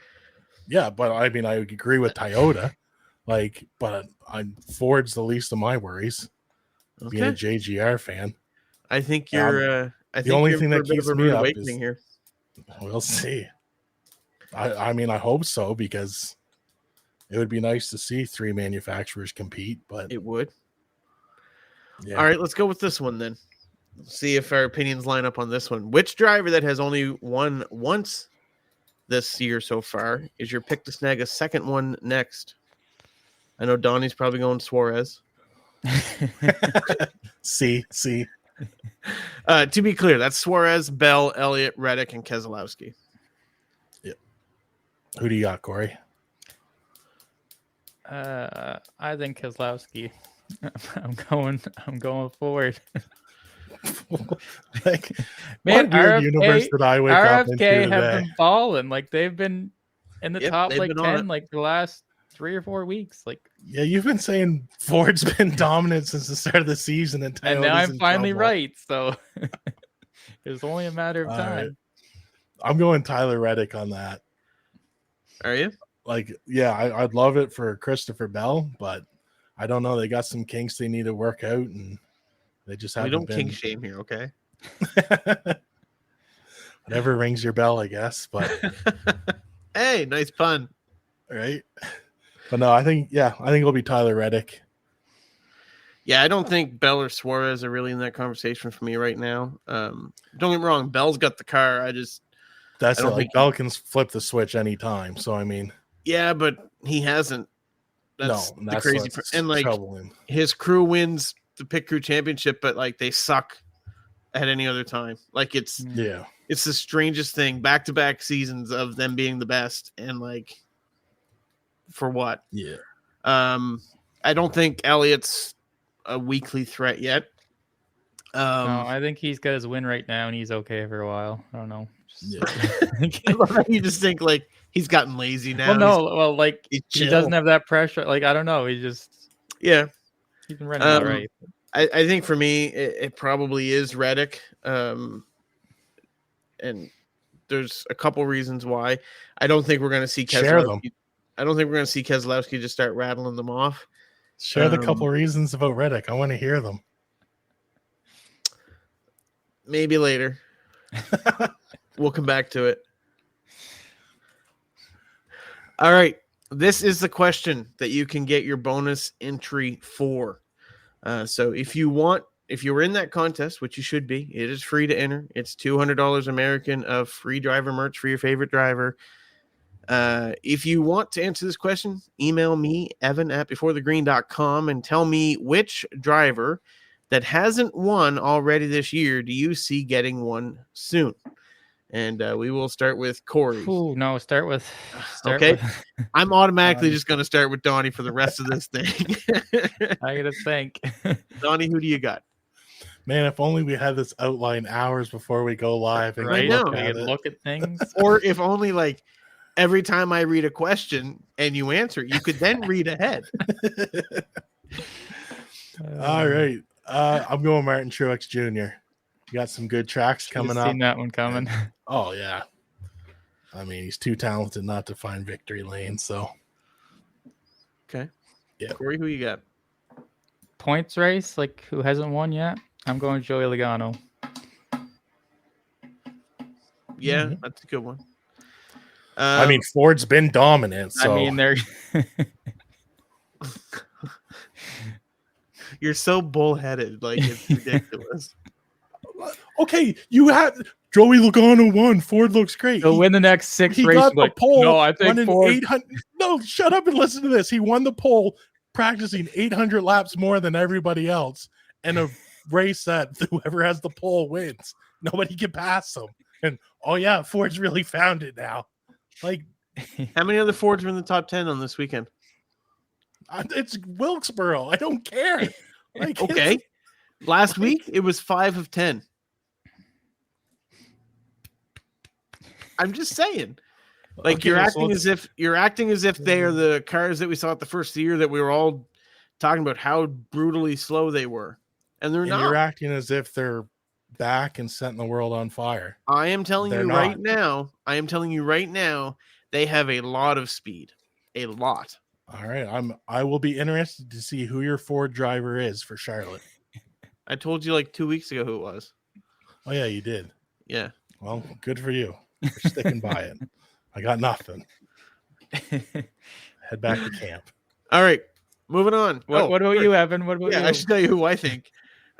Yeah, but I mean, I agree with Toyota. Like, but Ford's the least of my worries. Being a JGR fan, I think you're. I the think only you're thing for that a bit keeps of a me rude up awakening is here. we'll see. I mean, I hope so, because it would be nice to see 3 manufacturers compete, but It would. yeah. All right, let's go with this one then. See if our opinions line up on this one. Which driver that has only won once this year so far is your pick to snag a second one next? I know Donnie's probably going Suarez. See. To be clear, that's Suarez, Bell, Elliott, Reddick, and Keselowski. Who do you got, Corey? I think Keselowski. I'm going forward. Like, Man, what weird universe did I wake up into RFK today? have been balling. Like, they've been in the top they've like been on 10 it. like the last 3 or 4 weeks. Like, Yeah, you've been saying Ford's been dominant since the start of the season, and and now Toyota's I'm in finally trouble. right. So it's only a matter of All time. right. I'm going Tyler Reddick on that. Are you? Like, yeah, I'd love it for Christopher Bell, but I don't know. They got some kinks they need to work out, and they just We haven't don't been. kink shame here, okay? Whatever rings your bell, I guess. But Hey, nice pun. right. But no, I think it'll be Tyler Reddick. Yeah, I don't think Bell or Suarez are really in that conversation for me right now. Don't get me wrong, Bell's got the car. That's I it. don't Like, think Bell can flip the switch anytime. So I mean, yeah, but he hasn't. That's no, the crazy part. And like troubling. his crew wins the pit crew championship, but like they suck at any other time. Like it's the strangest thing. Back-to-back seasons of them being the best, and like for what? Yeah. I don't think Elliott's a weekly threat yet. No, I think he's got his win right now, and he's okay for a while. I don't know. You just think like he's gotten lazy now. Like he doesn't have that pressure. Like, I don't know. He's been running all right. I think for me, it probably is Reddick. And there's a couple reasons why. I don't think we're going to see Keselowski. I don't think we're going to see Keselowski just start rattling them off. Share the couple reasons about Reddick. I want to hear them. Maybe later. We'll come back to it. All right. This is the question that you can get your bonus entry for. So if you're in that contest, which you should be, it is free to enter. It's $200 American of free driver merch for your favorite driver. If you want to answer this question, email me, evan@beforethegreen.com, and tell me which driver that hasn't won already this year do you see getting one soon. And we will start with Corey. Ooh, no, start with. I'm automatically just going to start with Donnie for the rest of this thing. I got to think. Donnie, who do you got? Man, if only we had this outline hours before we go live and Right? look We at could it. look at things. Or if only like every time I read a question and you answer, you could then read ahead. All right. I'm going Martin Truex Jr. You got some good tracks coming up. Seen that one coming. Oh, yeah. I mean, he's too talented not to find victory lane. So, Okay. Yeah. Corey, who you got? Points race, like who hasn't won yet? I'm going Joey Logano. Yeah, that's a good one. I mean, Ford's been dominant. So. I mean, they're. You're so bullheaded, like it's ridiculous. Okay, you had Joey Logano won. Ford looks great. He'll win the next 6 He races. got the pole. No, I think Ford. 800. No, shut up and listen to this. He won the pole, practicing 800 laps more than everybody else, in a race that whoever has the pole wins. Nobody can pass him. And oh yeah, Ford's really found it now. Like, How many other Fords were in the top 10 on this weekend? it's Wilkesboro. I don't care. Like, Okay. Last week, it was 5 of 10. I'm just saying. Like, okay, you're so acting as if they are the cars that we saw at the first of the year that we were all talking about how brutally slow they were. And they're not. You're acting as if they're back and setting the world on fire. I am telling They're you not. right now, they have a lot of speed. A lot. All right. I will be interested to see who your Ford driver is for Charlotte. I told you like 2 weeks ago who it was. Oh yeah, you did. Yeah. Well, good for you for sticking by it. I got nothing. Head back to camp. All right. Moving on. What about you, Evan? What about you? I should tell you who I think.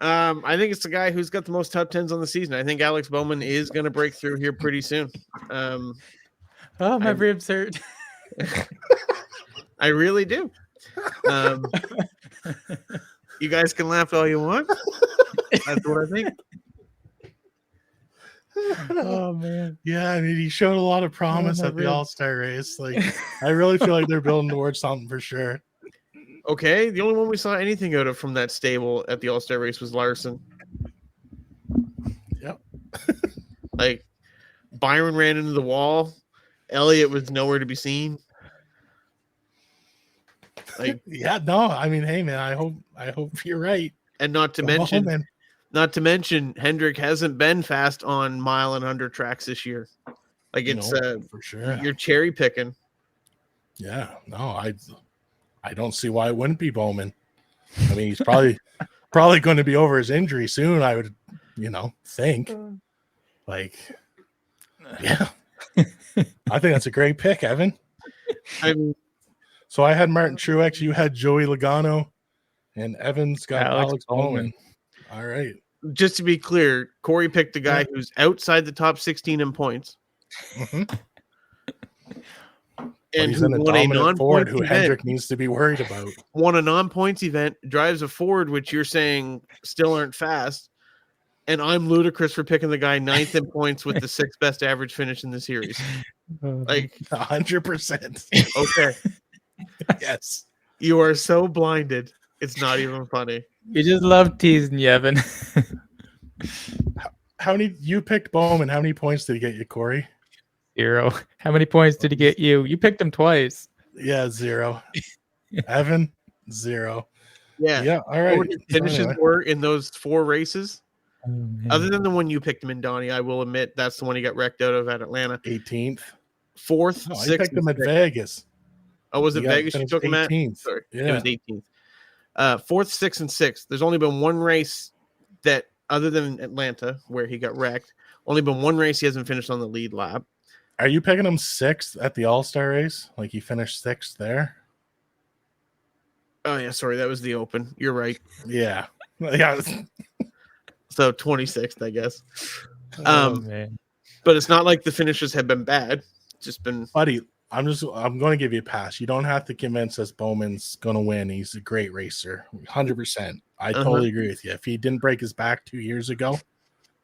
I think it's the guy who's got the most top 10s on the season. I think Alex Bowman is going to break through here pretty soon. Oh, my ribs hurt. I really do. You guys can laugh all you want. That's what I think. Oh man. Yeah, I mean, he showed a lot of promise at the All-Star race. Like, I really feel like they're building towards something for sure. Okay, the only one we saw anything out of from that stable at the All-Star race was Larson. Yep. Like, Byron ran into the wall. Elliott was nowhere to be seen. Like, yeah, no, I mean, hey man, I hope you're right. And not to mention, Hendrick hasn't been fast on mile and under tracks this year. Like, it's for sure. You're cherry picking. Yeah, no, I don't see why it wouldn't be Bowman. I mean, he's probably going to be over his injury soon. I would, think. Like, yeah, I think that's a great pick, Evan. So I had Martin Truex, you had Joey Logano, and Evan's got Alex Bowman. All right. Just to be clear, Corey picked a guy who's outside the top 16 in points. Mm-hmm. And he's in a dominant Ford who Hendrick needs to be worried about. Won a non-points event, drives a Ford, which you're saying still aren't fast. And I'm ludicrous for picking the guy 9th in points with the 6th best average finish in the series. Like 100%. Okay. Yes. You are so blinded. It's not even funny. You just love teasing you, Evan. How many you picked Bowman? How many points did he get you, Corey? 0. How many points did he get you? You picked him twice. Yeah, 0. Evan, 0. Yeah. Yeah. All right. Finishes were in those 4 races. Other than the one you picked him in, Donnie, I will admit that's the one he got wrecked out of at Atlanta. 18th. 4th, No, 6th. I picked him at Vegas. Oh, was it Vegas you took him at? 18th. Sorry. Yeah. It was 18th. 4th, 6th, and 6th. There's only been one race that, other than Atlanta, where he got wrecked, only been one race he hasn't finished on the lead lap. Are you picking him 6th at the All-Star race? Like he finished 6th there? Oh, yeah, sorry. That was the Open. You're right. Yeah. Yeah. So 26th, I guess. Man. But it's not like the finishes have been bad. It's just been... Buddy, I'm going to give you a pass. You don't have to convince us Bowman's going to win. He's a great racer. 100%. I totally agree with you. If he didn't break his back 2 years ago,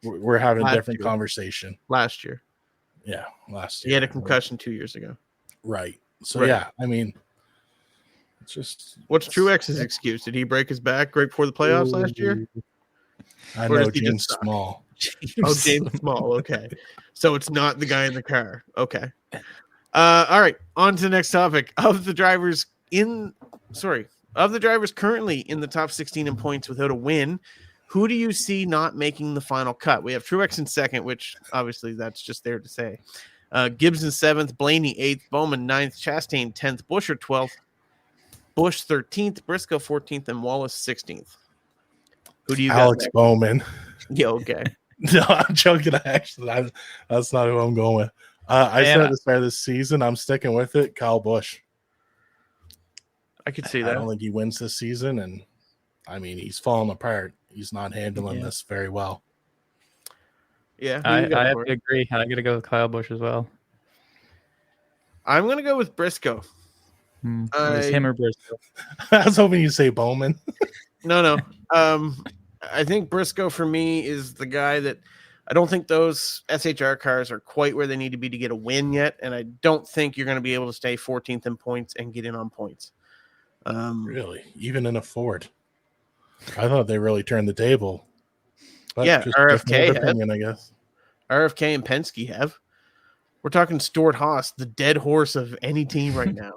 we're having a different conversation. Last year. Yeah, last year. He had a concussion 2 years ago. Right. So, yeah, I mean, it's just... What's Truex's excuse? Did he break his back right before the playoffs last year? I know, James Small. James Small. Okay. So it's not the guy in the car. Okay. All right. On to the next topic. Of the drivers currently in the top 16 in points without a win, who do you see not making the final cut? We have Truex in 2nd, which obviously that's just there to say. Gibbs in 7th, Blaney 8th, Bowman 9th, Chastain 10th, Buescher 12th, Busch 13th, Briscoe 14th, and Wallace 16th. Who do you got? Alex Bowman. Yeah, okay. No, I'm joking. That's not who I'm going with. I said at the start of this season, I'm sticking with it. Kyle Busch. I could see that. I don't think he wins this season, and I mean he's falling apart. He's not handling this very well. Yeah, I have to agree. I got to go with Kyle Busch as well. I'm gonna go with Briscoe. It's him or Briscoe. I was hoping you'd say Bowman. No. I think Briscoe for me is the guy that I don't think those SHR cars are quite where they need to be to get a win yet, and I don't think you're going to be able to stay 14th in points and get in on points. Really? Even in a Ford? I thought they really turned the table. But yeah, just RFK different opinion, I guess. RFK and Penske have. We're talking Stuart Haas, the dead horse of any team right now.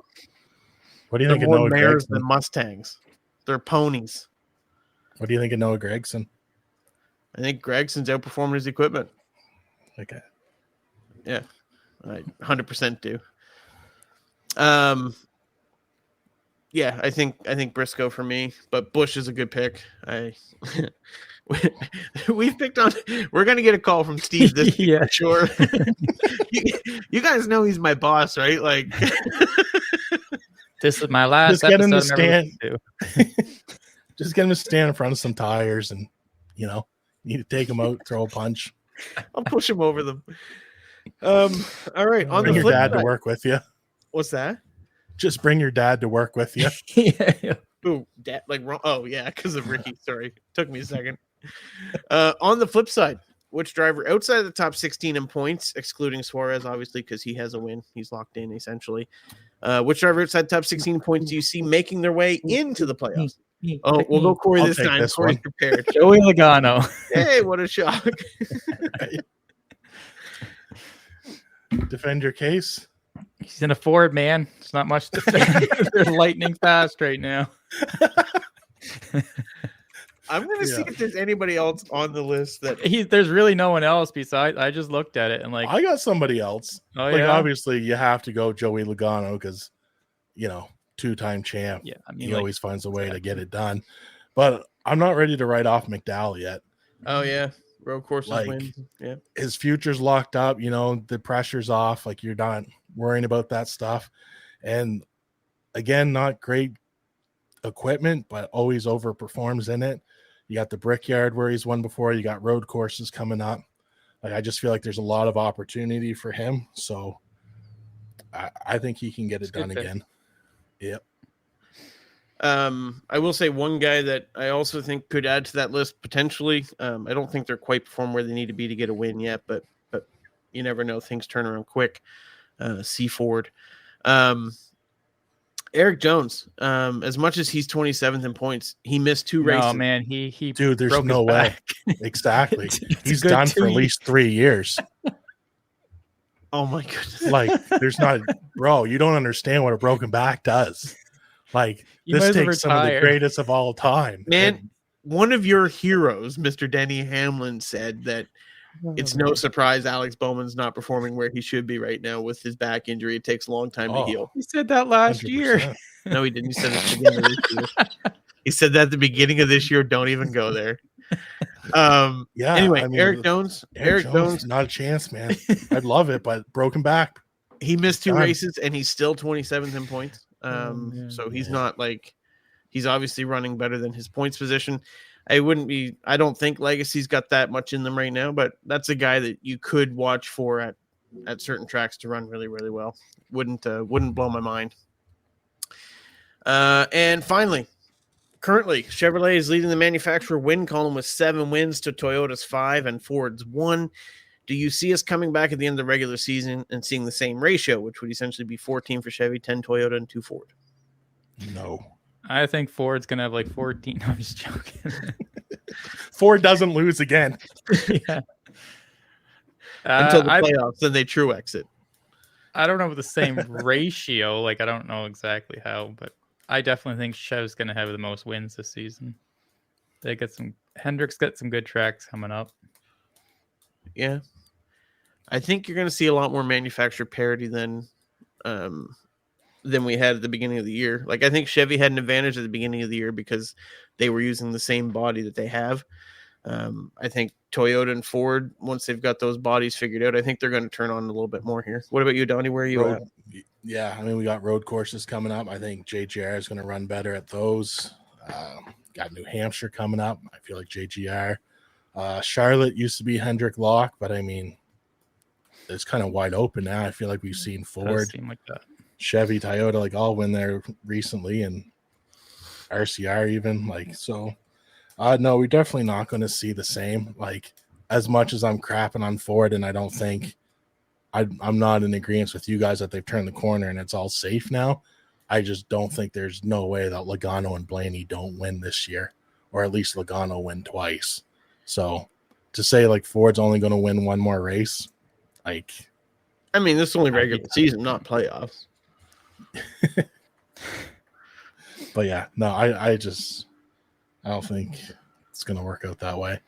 What do you They're think of more Noah mares Gragson? than Mustangs. They're ponies. What do you think of Noah Gragson? I think Gregson's outperforming his equipment. Okay. Yeah, I 100% do. Yeah, I think Briscoe for me, but Busch is a good pick. We've picked on. We're gonna get a call from Steve this week Yeah. for sure. you guys know he's my boss, right? Like, This is my last Just get him to episode. I'm ever stand. listening to. Just get him to stand in front of some tires and, you need to take him out, throw a punch. I'll push him over them. All right, on Bring the your flip dad side, to work with you. what's that? Just bring your dad to work with you. Yeah. Ooh, dad, like wrong. Oh yeah, because of Ricky. Sorry, took me a second. On the flip side, which driver outside of the top 16 in points, excluding Suarez, obviously, because he has a win, he's locked in essentially. Which driver outside the top 16 points do you see making their way into the playoffs? Oh, we'll go Korey I'll this take time. this Corey's one. prepared. Joey Logano. Hey, what a shock! Defend your case. He's in a Ford, man. It's not much to say. They're lightning fast right now. I'm gonna see if there's anybody else on the list that. There's really no one else besides. I just looked at it and like, I got somebody else. oh Like, yeah, obviously, you have to go Joey Logano because, two-time champ. yeah. I mean, He like, always finds a way to get it done. But I'm not ready to write off McDowell yet. Oh yeah, road courses Like, wins. Yeah, His future's locked up. The pressure's off. Like, you're not worrying about that stuff. And again, not great equipment, but always overperforms in it. You got the Brickyard where he's won before. You got road courses coming up. Like, I just feel like there's a lot of opportunity for him. So I think he can get it done again. Yep. I will say one guy that I also think could add to that list potentially. I don't think they're quite performed where they need to be to get a win yet, but you never know. Things turn around quick. C Ford. Eric Jones, as much as he's 27th in points, he missed 2 races. Oh man, he Dude, there's broke no his way. back. Exactly. It's He's a good done for 2 at least 3 years. Oh my goodness. Like, there's not, bro, you don't understand what a broken back does. Like, You might this as well takes some of the retire. greatest of all time. Man, one of your heroes, Mr. Denny Hamlin, said that it's no surprise Alex Bowman's not performing where he should be right now with his back injury. It takes a long time to heal. He said that last 100%. year. No, he didn't. He said it at the beginning of this year. He said that at the beginning of this year. Don't even go there. Yeah. Anyway, I mean, Eric Jones. Eric Jones. not a chance, man. I'd love it, but broken back. He missed 2 Done. races and he's still 27th in points. man. So he's not like he's obviously running better than his points position. I don't think Legacy's got that much in them right now, but that's a guy that you could watch for at certain tracks to run really, really well. Wouldn't blow my mind. And finally, currently Chevrolet is leading the manufacturer win column with 7 wins to Toyota's 5 and Ford's 1. Do you see us coming back at the end of the regular season and seeing the same ratio, which would essentially be 14 for Chevy, 10 Toyota, and 2 Ford? No. I think Ford's gonna have like 14. I'm just joking. Ford doesn't lose again. Yeah. Until the playoffs, then they true exit. I don't know with the same ratio. Like, I don't know exactly how, but I definitely think Chev's going to have the most wins this season. Hendrick's got some good tracks coming up. Yeah. I think you're going to see a lot more manufacturer parity than we had at the beginning of the year. Like, I think Chevy had an advantage at the beginning of the year because they were using the same body that they have. I think Toyota and Ford, once they've got those bodies figured out, I think they're going to turn on a little bit more here. What about you, Donnie? Where are you at? Yeah, I mean, we got road courses coming up. I think JGR is going to run better at those. Got New Hampshire coming up. I feel like JGR. Charlotte used to be Hendrick Lock, but I mean, it's kind of wide open now. I feel like we've seen Ford, Seem like that. Chevy, Toyota, like all win there recently, and RCR even. Like, so, no, we're definitely not going to see the same. Like, as much as I'm crapping on Ford, and I don't think I'm not in agreement with you guys that they've turned the corner and it's all safe now. I just don't think there's no way that Logano and Blaney don't win this year, or at least Logano win twice. So to say like Ford's only going to win one more race, like, I mean, this is only regular season, not playoffs. But yeah, no, I don't think it's going to work out that way.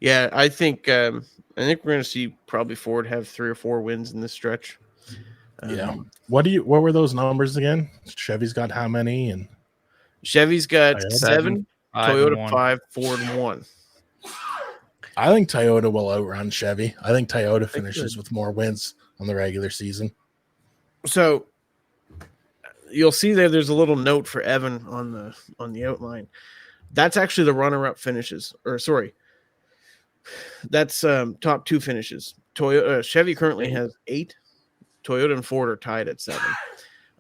Yeah, I think we're going to see probably Ford have 3 or 4 wins in this stretch. Yeah. What were those numbers again? Chevy's got how many? And Chevy's got Toyota? 7, 5, Toyota and 1. 5, Ford 1. I think Toyota will outrun Chevy. I think Toyota finishes with more wins on the regular season. So you'll see there's a little note for Evan on the outline. That's actually the runner-up finishes, or sorry, that's top 2 finishes. Chevy currently has 8. Toyota and Ford are tied at 7.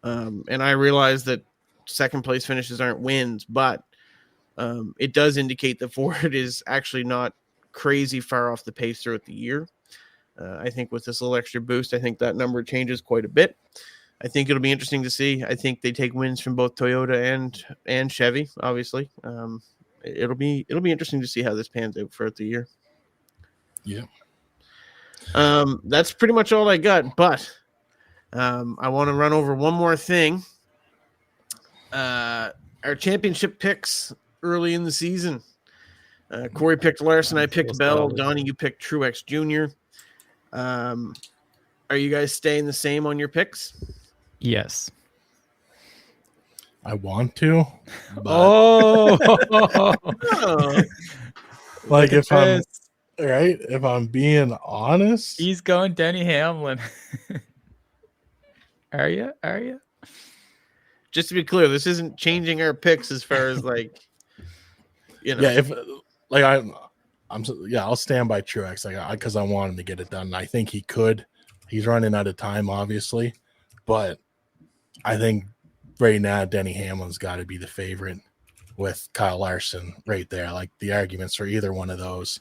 And I realize that second place finishes aren't wins, but it does indicate that Ford is actually not crazy far off the pace throughout the year. I think with this little extra boost, I think that number changes quite a bit. I think it'll be interesting to see. I think they take wins from both Toyota and Chevy, obviously. It'll be interesting to see how this pans out throughout the year. Yeah. That's pretty much all I got, but I want to run over one more thing. Our championship picks early in the season. Korey picked Larson, I picked Bell. Donnie, you picked Truex Jr. Are you guys staying the same on your picks? Yes. I want to. But Oh. like if I'm being honest, He's going Denny Hamlin. Are you? Just to be clear, this isn't changing our picks as far as like, yeah, if like I'll stand by Truex because I want him to get it done. I think he could. He's running out of time, obviously, but I think right now Denny Hamlin's got to be the favorite with Kyle Larson right there. Like the arguments for either one of those.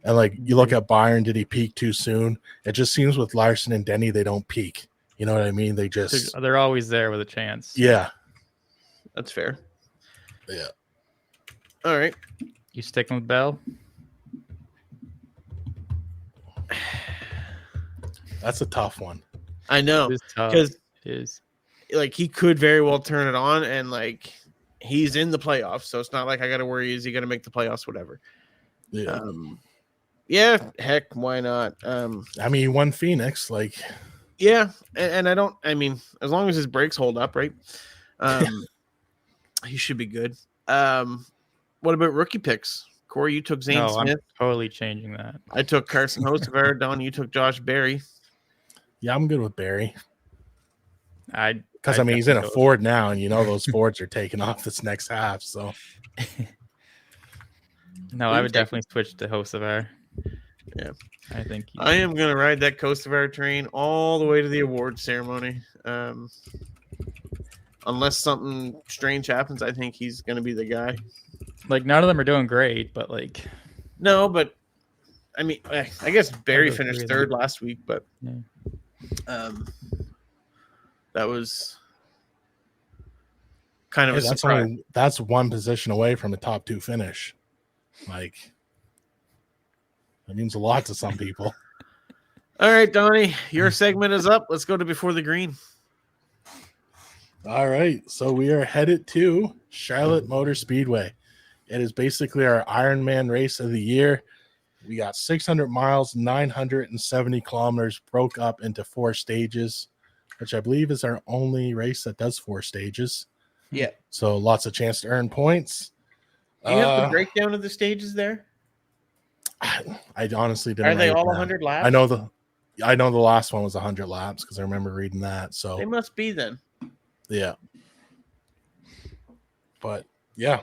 And like you look at Byron, did he peak too soon? It just seems with Larson and Denny, they don't peak. You know what I mean? They're always there with a chance. Yeah. That's fair. Yeah. All right. You sticking with Bell? That's a tough one. I know. It is tough. Because It is. like he could very well turn it on, and like he's in the playoffs, so it's not like I got to worry, is he going to make the playoffs, whatever. Yeah. Yeah, heck, why not? I mean, he won Phoenix, like. Yeah, and I mean, as long as his brakes hold up, right? He should be good. What about rookie picks? Korey, you took Zane Smith. I'm totally changing that. I took Carson Hocevar. Don, you took Josh Berry. Yeah, I'm good with Barry. Because I mean, he's in a Ford now, and you know those Fords are taking off this next half. So, no, I would definitely switch to Hocevar. Yeah, I think I am going to ride that Hocevar train all the way to the award ceremony. Unless something strange happens, I think he's going to be the guy. Like none of them are doing great, but like no, but I mean, I guess Barry finished 3rd last week, but that was kind of a surprise. That's one position away from a top 2 finish. Like that means a lot to some people. All right, Donnie, your segment is up. Let's go to Before the Green. All right, so we are headed to Charlotte Motor Speedway. It is basically our Ironman race of the year. We got 600 miles, 970 kilometers, broke up into 4 stages, which I believe is our only race that does 4 stages. Yeah. So lots of chance to earn points. Do you have the breakdown of the stages there? I honestly didn't. Are they all 100 laps? I know the last one was 100 laps because I remember reading that. So they must be then. Yeah. But yeah.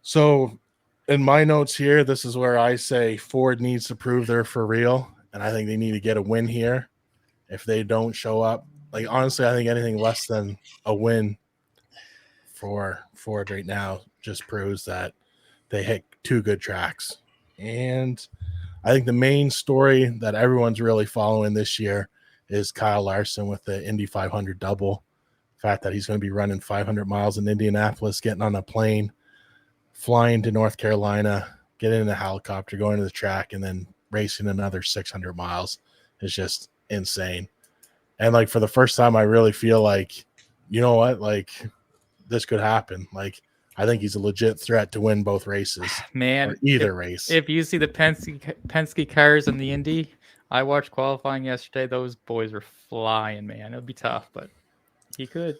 So in my notes here, this is where I say Ford needs to prove they're for real. And I think they need to get a win here. If they don't show up, like honestly, I think anything less than a win for Ford right now just proves that they hit 2 good tracks. And I think the main story that everyone's really following this year is Kyle Larson with the Indy 500 double. The fact that he's going to be running 500 miles in Indianapolis, getting on a plane, flying to North Carolina, getting in a helicopter, going to the track, and then racing another 600 miles is just insane. And like for the first time, I really feel like, you know what, like this could happen. Like I think he's a legit threat to win both races, Man, or either race. If you see the Penske cars in the Indy, I watched qualifying yesterday. Those boys were flying, man. It'll be tough, but he could.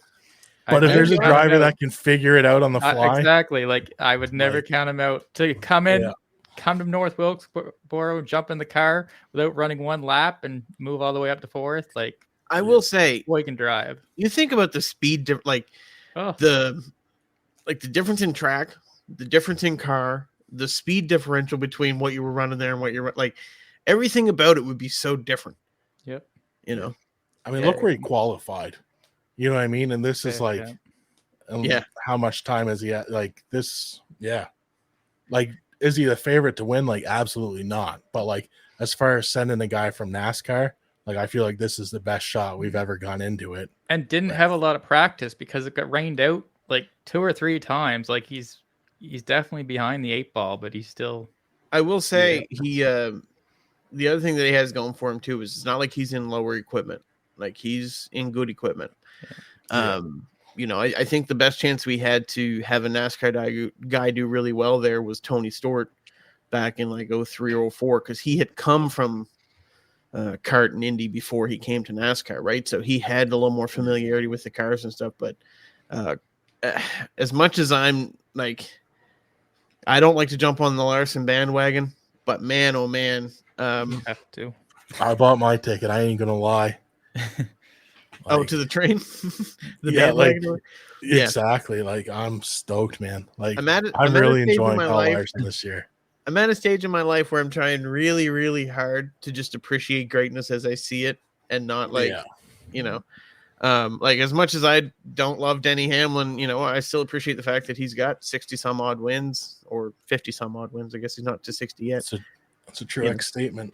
But if there's a driver that can figure it out on the fly, exactly. Like I would never count him out to come in. Yeah. Come to North Wilkesboro, jump in the car without running one lap and move all the way up to fourth. Like I will say, boy can drive. You think about the speed, the difference in track, the difference in car, the speed differential between what you were running there and what you're like, everything about it would be so different. Yep. You know, I mean, look where he qualified. You know what I mean? And this is like, how much time has he had? Like this, like. Is he the favorite to win? Like, absolutely not. But like, as far as sending a guy from NASCAR, like, I feel like this is the best shot we've ever gone into it. And didn't have a lot of practice because it got rained out like 2 or 3 times. Like he's definitely behind the 8 ball, but he's still. I will say he. The other thing that he has going for him too is it's not like he's in lower equipment. Like he's in good equipment. You know, I think the best chance we had to have a NASCAR guy do really well there was Tony Stewart back in like 03 or 04 because he had come from kart and Indy before he came to NASCAR, right? So he had a little more familiarity with the cars and stuff. But as much as I'm like, I don't like to jump on the Larson bandwagon, but man, oh man. You have to. I bought my ticket. I ain't going to lie. To the train. Exactly. Like I'm stoked, man. Like I'm really enjoying Kyle Larson this year. I'm at a stage in my life where I'm trying really, really hard to just appreciate greatness as I see it, and not like, you know, like as much as I don't love Denny Hamlin, you know, I still appreciate the fact that he's got 60 some odd wins or 50 some odd wins. I guess he's not to 60 yet. It's a Truex statement.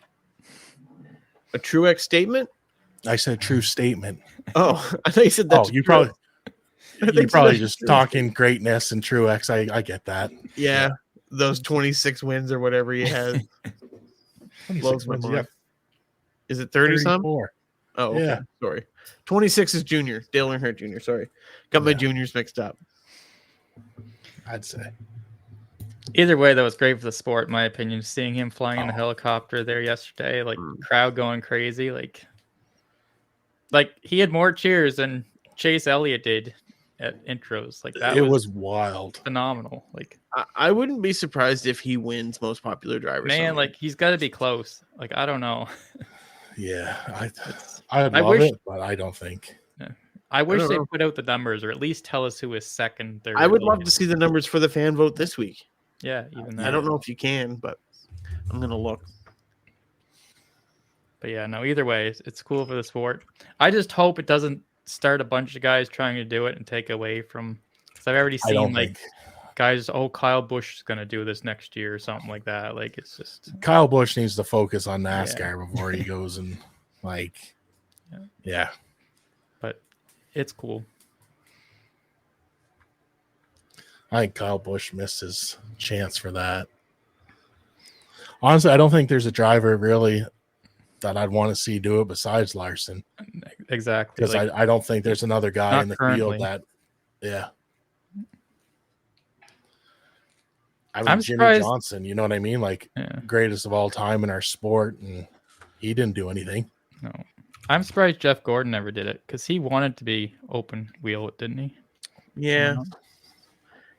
A Truex statement. I said true statement. Oh, I thought you said that. Oh, you're probably just talking greatness and Truex. I get that. Yeah, those 26 wins or whatever he has. Blows my mind. Is it 30 some? Oh, okay. Yeah. Sorry. 26 is junior. Dale Earnhardt Jr. Sorry, got my juniors mixed up. I'd say. Either way, that was great for the sport, in my opinion. Seeing him flying in the helicopter there yesterday, like crowd going crazy, like he had more cheers than Chase Elliott did at intros. Like that was wild, phenomenal. Like I wouldn't be surprised if he wins most popular driver. Man, like he's got to be close. Like I don't know. Yeah, I love it, but I don't think. I wish they put out the numbers or at least tell us who is second, third. I would love to see the numbers for the fan vote this week. Yeah, even that. I don't know if you can, but I'm gonna look. But yeah, no, either way, it's cool for the sport. I just hope it doesn't start a bunch of guys trying to do it and take away from, because I've already seen guys, Kyle Busch is going to do this next year or something like that. Like it's just Kyle Busch needs to focus on NASCAR before he goes and But it's cool. I think Kyle Busch missed his chance for that. Honestly, I don't think there's a driver really that I'd want to see do it besides Larson. Exactly. Because I don't think there's another guy in the field that, I'm Jimmy surprised. Johnson, you know what I mean? Like, greatest of all time in our sport, and he didn't do anything. No. I'm surprised Jeff Gordon never did it, because he wanted to be open wheel, didn't he? Yeah.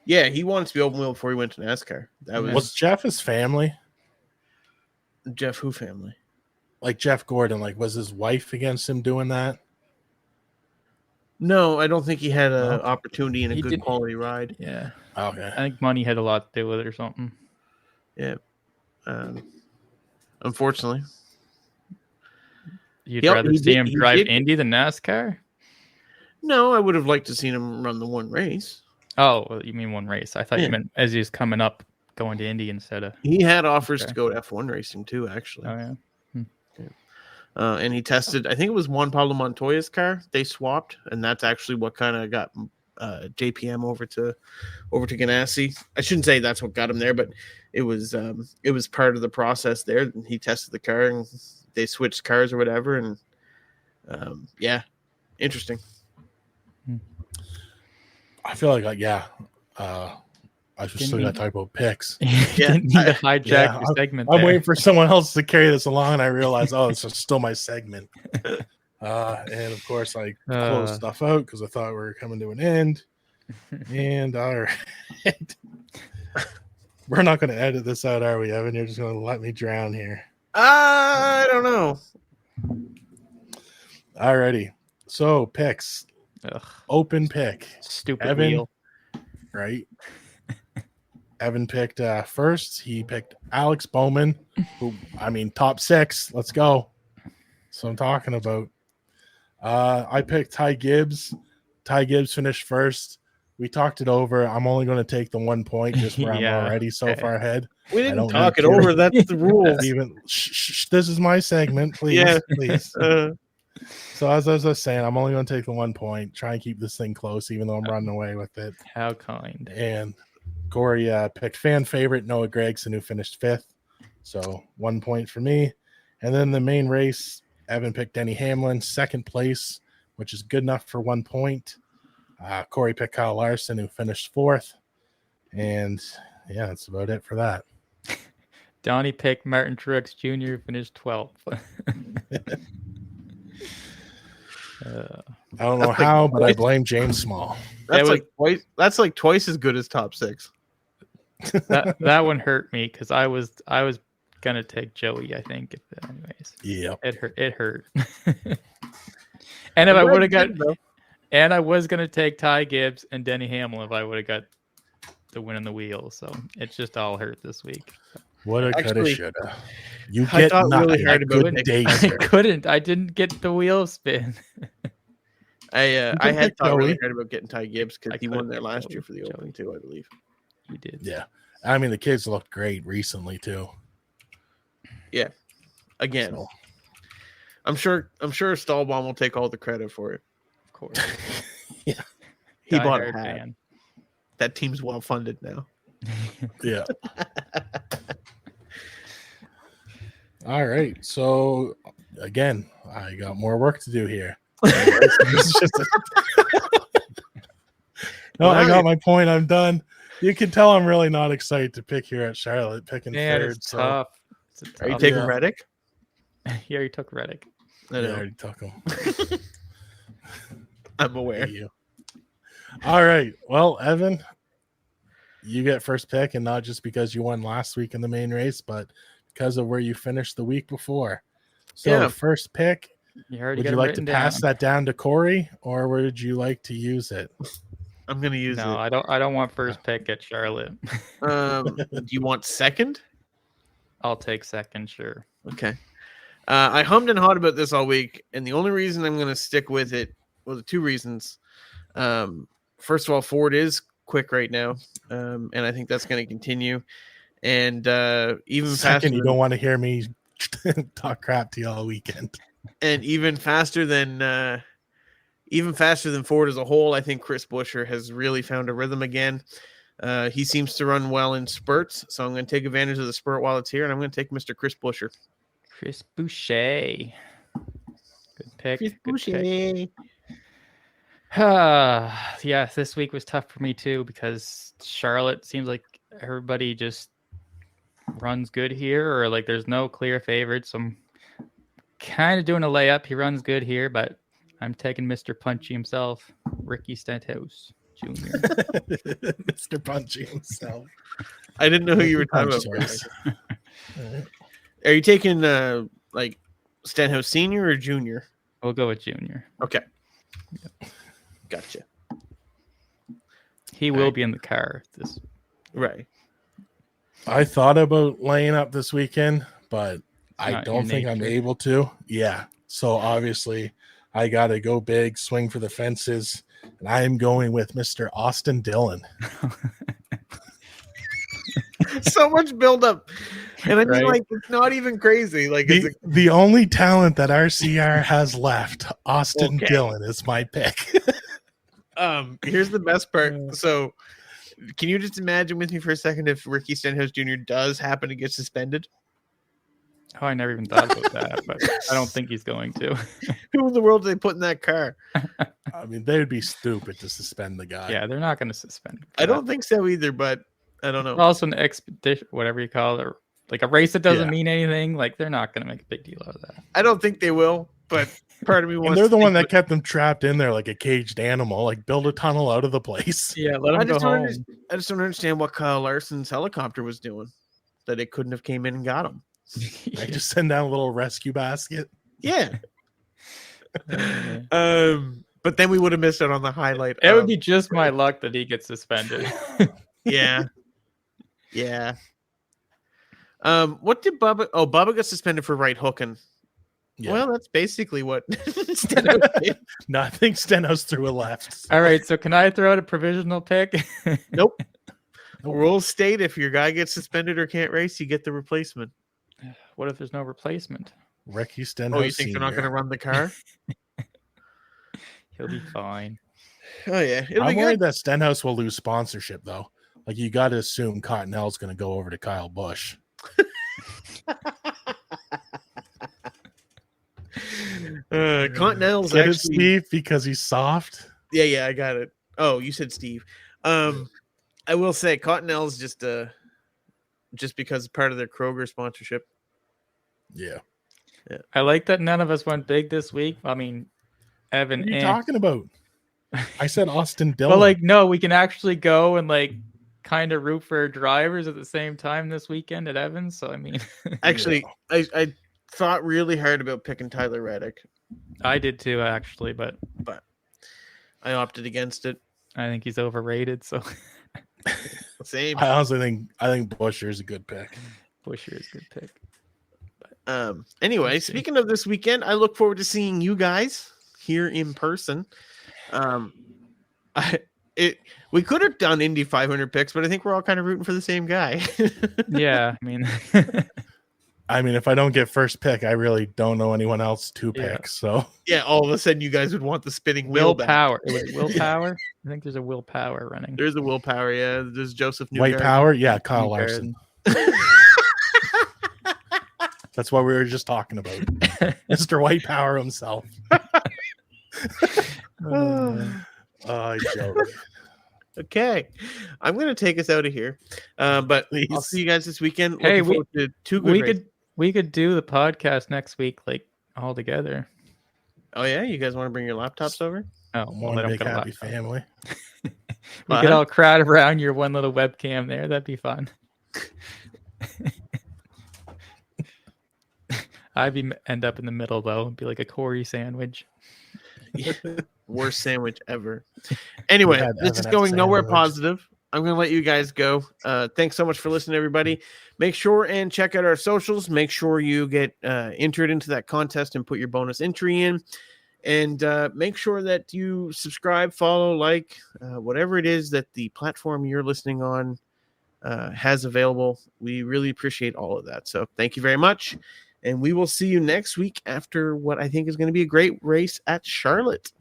Yeah, he wanted to be open wheel before he went to NASCAR. Was Jeff his family? Jeff who family? Like Jeff Gordon, like was his wife against him doing that? No, I don't think he had an opportunity in a good quality ride. Yeah. Okay. I think money had a lot to do with it or something. Yeah. Unfortunately. You'd rather see him drive Indy than NASCAR? No, I would have liked to see him run the one race. Oh, well, you mean one race. I thought you meant as he's coming up going to Indy instead of. He had offers Okay. to go to F1 racing too, actually. Oh yeah. And he tested, I think it was Juan Pablo Montoya's car. They swapped, and that's actually what kind of got JPM over to Ganassi. I shouldn't say that's what got him there, but it was part of the process there. He tested the car, and they switched cars or whatever, and yeah, interesting. I feel like I just still got to talk about picks. Didn't need to hijack your segment. I'm waiting for someone else to carry this along, and I realize, this is still my segment. And of course, I closed stuff out because I thought we were coming to an end. And all right, we're not going to edit this out, are we, Evan? You're just going to let me drown here. I don't know. All righty. So picks. Ugh. Open pick. Stupid Evan, wheel. Right. Evan picked first. He picked Alex Bowman, who, top 6. Let's go. That's what I'm talking about. I picked Ty Gibbs. Ty Gibbs finished first. We talked it over. I'm only going to take the 1 point just where I'm already so far ahead. We didn't talk it over. That's the rules. This is my segment, please. Yeah. Please. So as I was saying, I'm only going to take the 1 point. Try and keep this thing close, even though I'm running away with it. How kind. And Korey picked fan favorite Noah Gregson, who finished 5th. So 1 point for me. And then the main race, Evan picked Denny Hamlin, 2nd place, which is good enough for 1 point. Korey picked Kyle Larson, who finished 4th. And yeah, that's about it for that. Donnie picked Martin Truex Jr., who finished 12th. I don't know how, but I blame James Small. That's like twice as good as top 6. that one hurt me because I was gonna take Joey. I think, anyways. Yeah, it hurt. And if I would have got, and I was gonna take Ty Gibbs and Denny Hamlin if I would have got the win on the wheel. So it's just all hurt this week. What a coulda, shoulda. You I get thought not really hard a about good Nick. day, I sir. couldn't. I didn't get the wheel spin. I had pick thought really Joey. hard about getting Ty Gibbs because he could've won there picked last Joey. year for the Open too, I believe. You did. Yeah, the kids looked great recently too. Yeah, again, So. I'm sure Stahlbaum will take all the credit for it. Of course. Yeah, He bought a Die-hard hat. fan. That team's well funded now. yeah. All right, so again, I got more work to do here. No, I got my point. I'm done. You can tell I'm really not excited to pick here at Charlotte, picking Man, 3rd. it's So tough. Are you taking Yeah. Reddick? He already took Reddick. I I know. already took them. I'm aware. You. All right. Well, Evan, you get first pick, and not just because you won last week in the main race, but because of where you finished the week before. So, Yeah. first pick, You already would got you it like to written pass down. that down to Korey, or would you like to use it? I'm gonna use No, I don't want first pick at Charlotte. it. Do you want second? I'll take second, sure. Okay. I hummed and hawed about this all week, and the only reason I'm going to stick with it, well, the 2 reasons. First of all, Ford is quick right now, and I think that's going to continue. And even faster, Second, you don't want to hear me talk crap to you all weekend. and even faster than Ford as a whole. I think Chris Buescher has really found a rhythm again. He seems to run well in spurts, so I'm going to take advantage of the spurt while it's here, and I'm going to take Mr. Chris Buescher. Chris Boucher. Good pick. Good pick. Yeah, this week was tough for me too because Charlotte seems like everybody just runs good here, or like there's no clear favorites. So I'm kind of doing a layup. He runs good here, but I'm taking Mr. Punchy himself, Ricky Stenhouse Jr. Mr. Punchy himself. I didn't know who you were talking about. Choice. Are you taking like Stenhouse Senior or Junior? We'll go with Junior. Okay. Gotcha. He will be in the car. This Right. I thought about laying up this weekend, but I Not don't your think I'm nature. able to. Yeah. So obviously, I got to go big, swing for the fences, and I am going with Mr. Austin Dillon. So much buildup. And I mean, Right. like, it's not even crazy. Like, The only talent that RCR has left, Austin Okay. Dillon, is my pick. here's the best part. So, can you just imagine with me for a second if Ricky Stenhouse Jr. does happen to get suspended? Oh, I never even thought about that, but I don't think he's going to. Who in the world do they put in that car? I mean, they would be stupid to suspend the guy. Yeah, they're not going to suspend him. I don't think so either, but I don't know. Also, an expedition, whatever you call it, or like a race that doesn't Yeah. mean anything. Like they're not going to make a big deal out of that. I don't think they will, but part of me wants And they're to the one think that kept them trapped in there like a caged animal. Like, build a tunnel out of the place. Yeah, let I him go just, don't home. I just don't understand what Kyle Larson's helicopter was doing, that it couldn't have came in and got him. I just send down a little rescue basket. Yeah. Yeah. But then we would have missed out on the highlight. It would be just my luck that he gets suspended. Yeah. Yeah. What did Bubba? Oh, Bubba got suspended for right hooking. Yeah. Well, that's basically what Stenhouse did. No, I think Stenhouse threw a left. All right, so can I throw out a provisional pick? Nope. Rules state if your guy gets suspended or can't race, you get the replacement. What if there's no replacement? Ricky Stenhouse. Oh, you think they're not going to run the car? He'll be fine. Oh yeah, it'll I'm be worried good. that Stenhouse will lose sponsorship though. Like, you got to assume Cottonelle's going to go over to Kyle Busch. Continental's Get it, actually. Steve, because he's soft. Yeah, I got it. Oh, you said Steve. I will say Continental's just because part of their Kroger sponsorship. Yeah. I like that none of us went big this week. I mean, Evan What are you and talking about? I said Austin Dillon. but like no, we can actually go and like kind of root for drivers at the same time this weekend at Evans. So I mean, Actually, I thought really hard about picking Tyler Reddick, I did too actually, but I opted against it. I think he's overrated. So Same. I honestly think Buescher is a good pick. Buescher is a good pick. Anyway, speaking of this weekend, I look forward to seeing you guys here in person. We could have done Indy 500 picks, but I think we're all kind of rooting for the same guy. Yeah, I mean, if I don't get first pick, I really don't know anyone else to Yeah. pick. So Yeah, all of a sudden you guys would want the spinning wheel back. willpower. It was willpower. I think there's a willpower running. There's a willpower, yeah. There's Joseph Newgarden. White Power, yeah, Kyle Newgarden. Larson. That's what we were just talking about. Mr. White Power himself. I joke. Okay, I'm gonna take us out of here, but Please. I'll see you guys this weekend. Hey, Looking forward to two good races. we could do the podcast next week, like all together. Oh yeah, you guys want to bring your laptops over? Oh, One big happy family. We could all crowd around your one little webcam there. That'd be fun. End up in the middle though. It'd be like a Corey sandwich. Worst sandwich ever. Anyway, had this is Evan at going nowhere sandwich. positive. I'm going to let you guys go. Thanks so much for listening, everybody. Make sure and check out our socials. Make sure you get entered into that contest and put your bonus entry in. And make sure that you subscribe, follow, like, whatever it is that the platform you're listening on has available. We really appreciate all of that. So thank you very much. And we will see you next week after what I think is going to be a great race at Charlotte.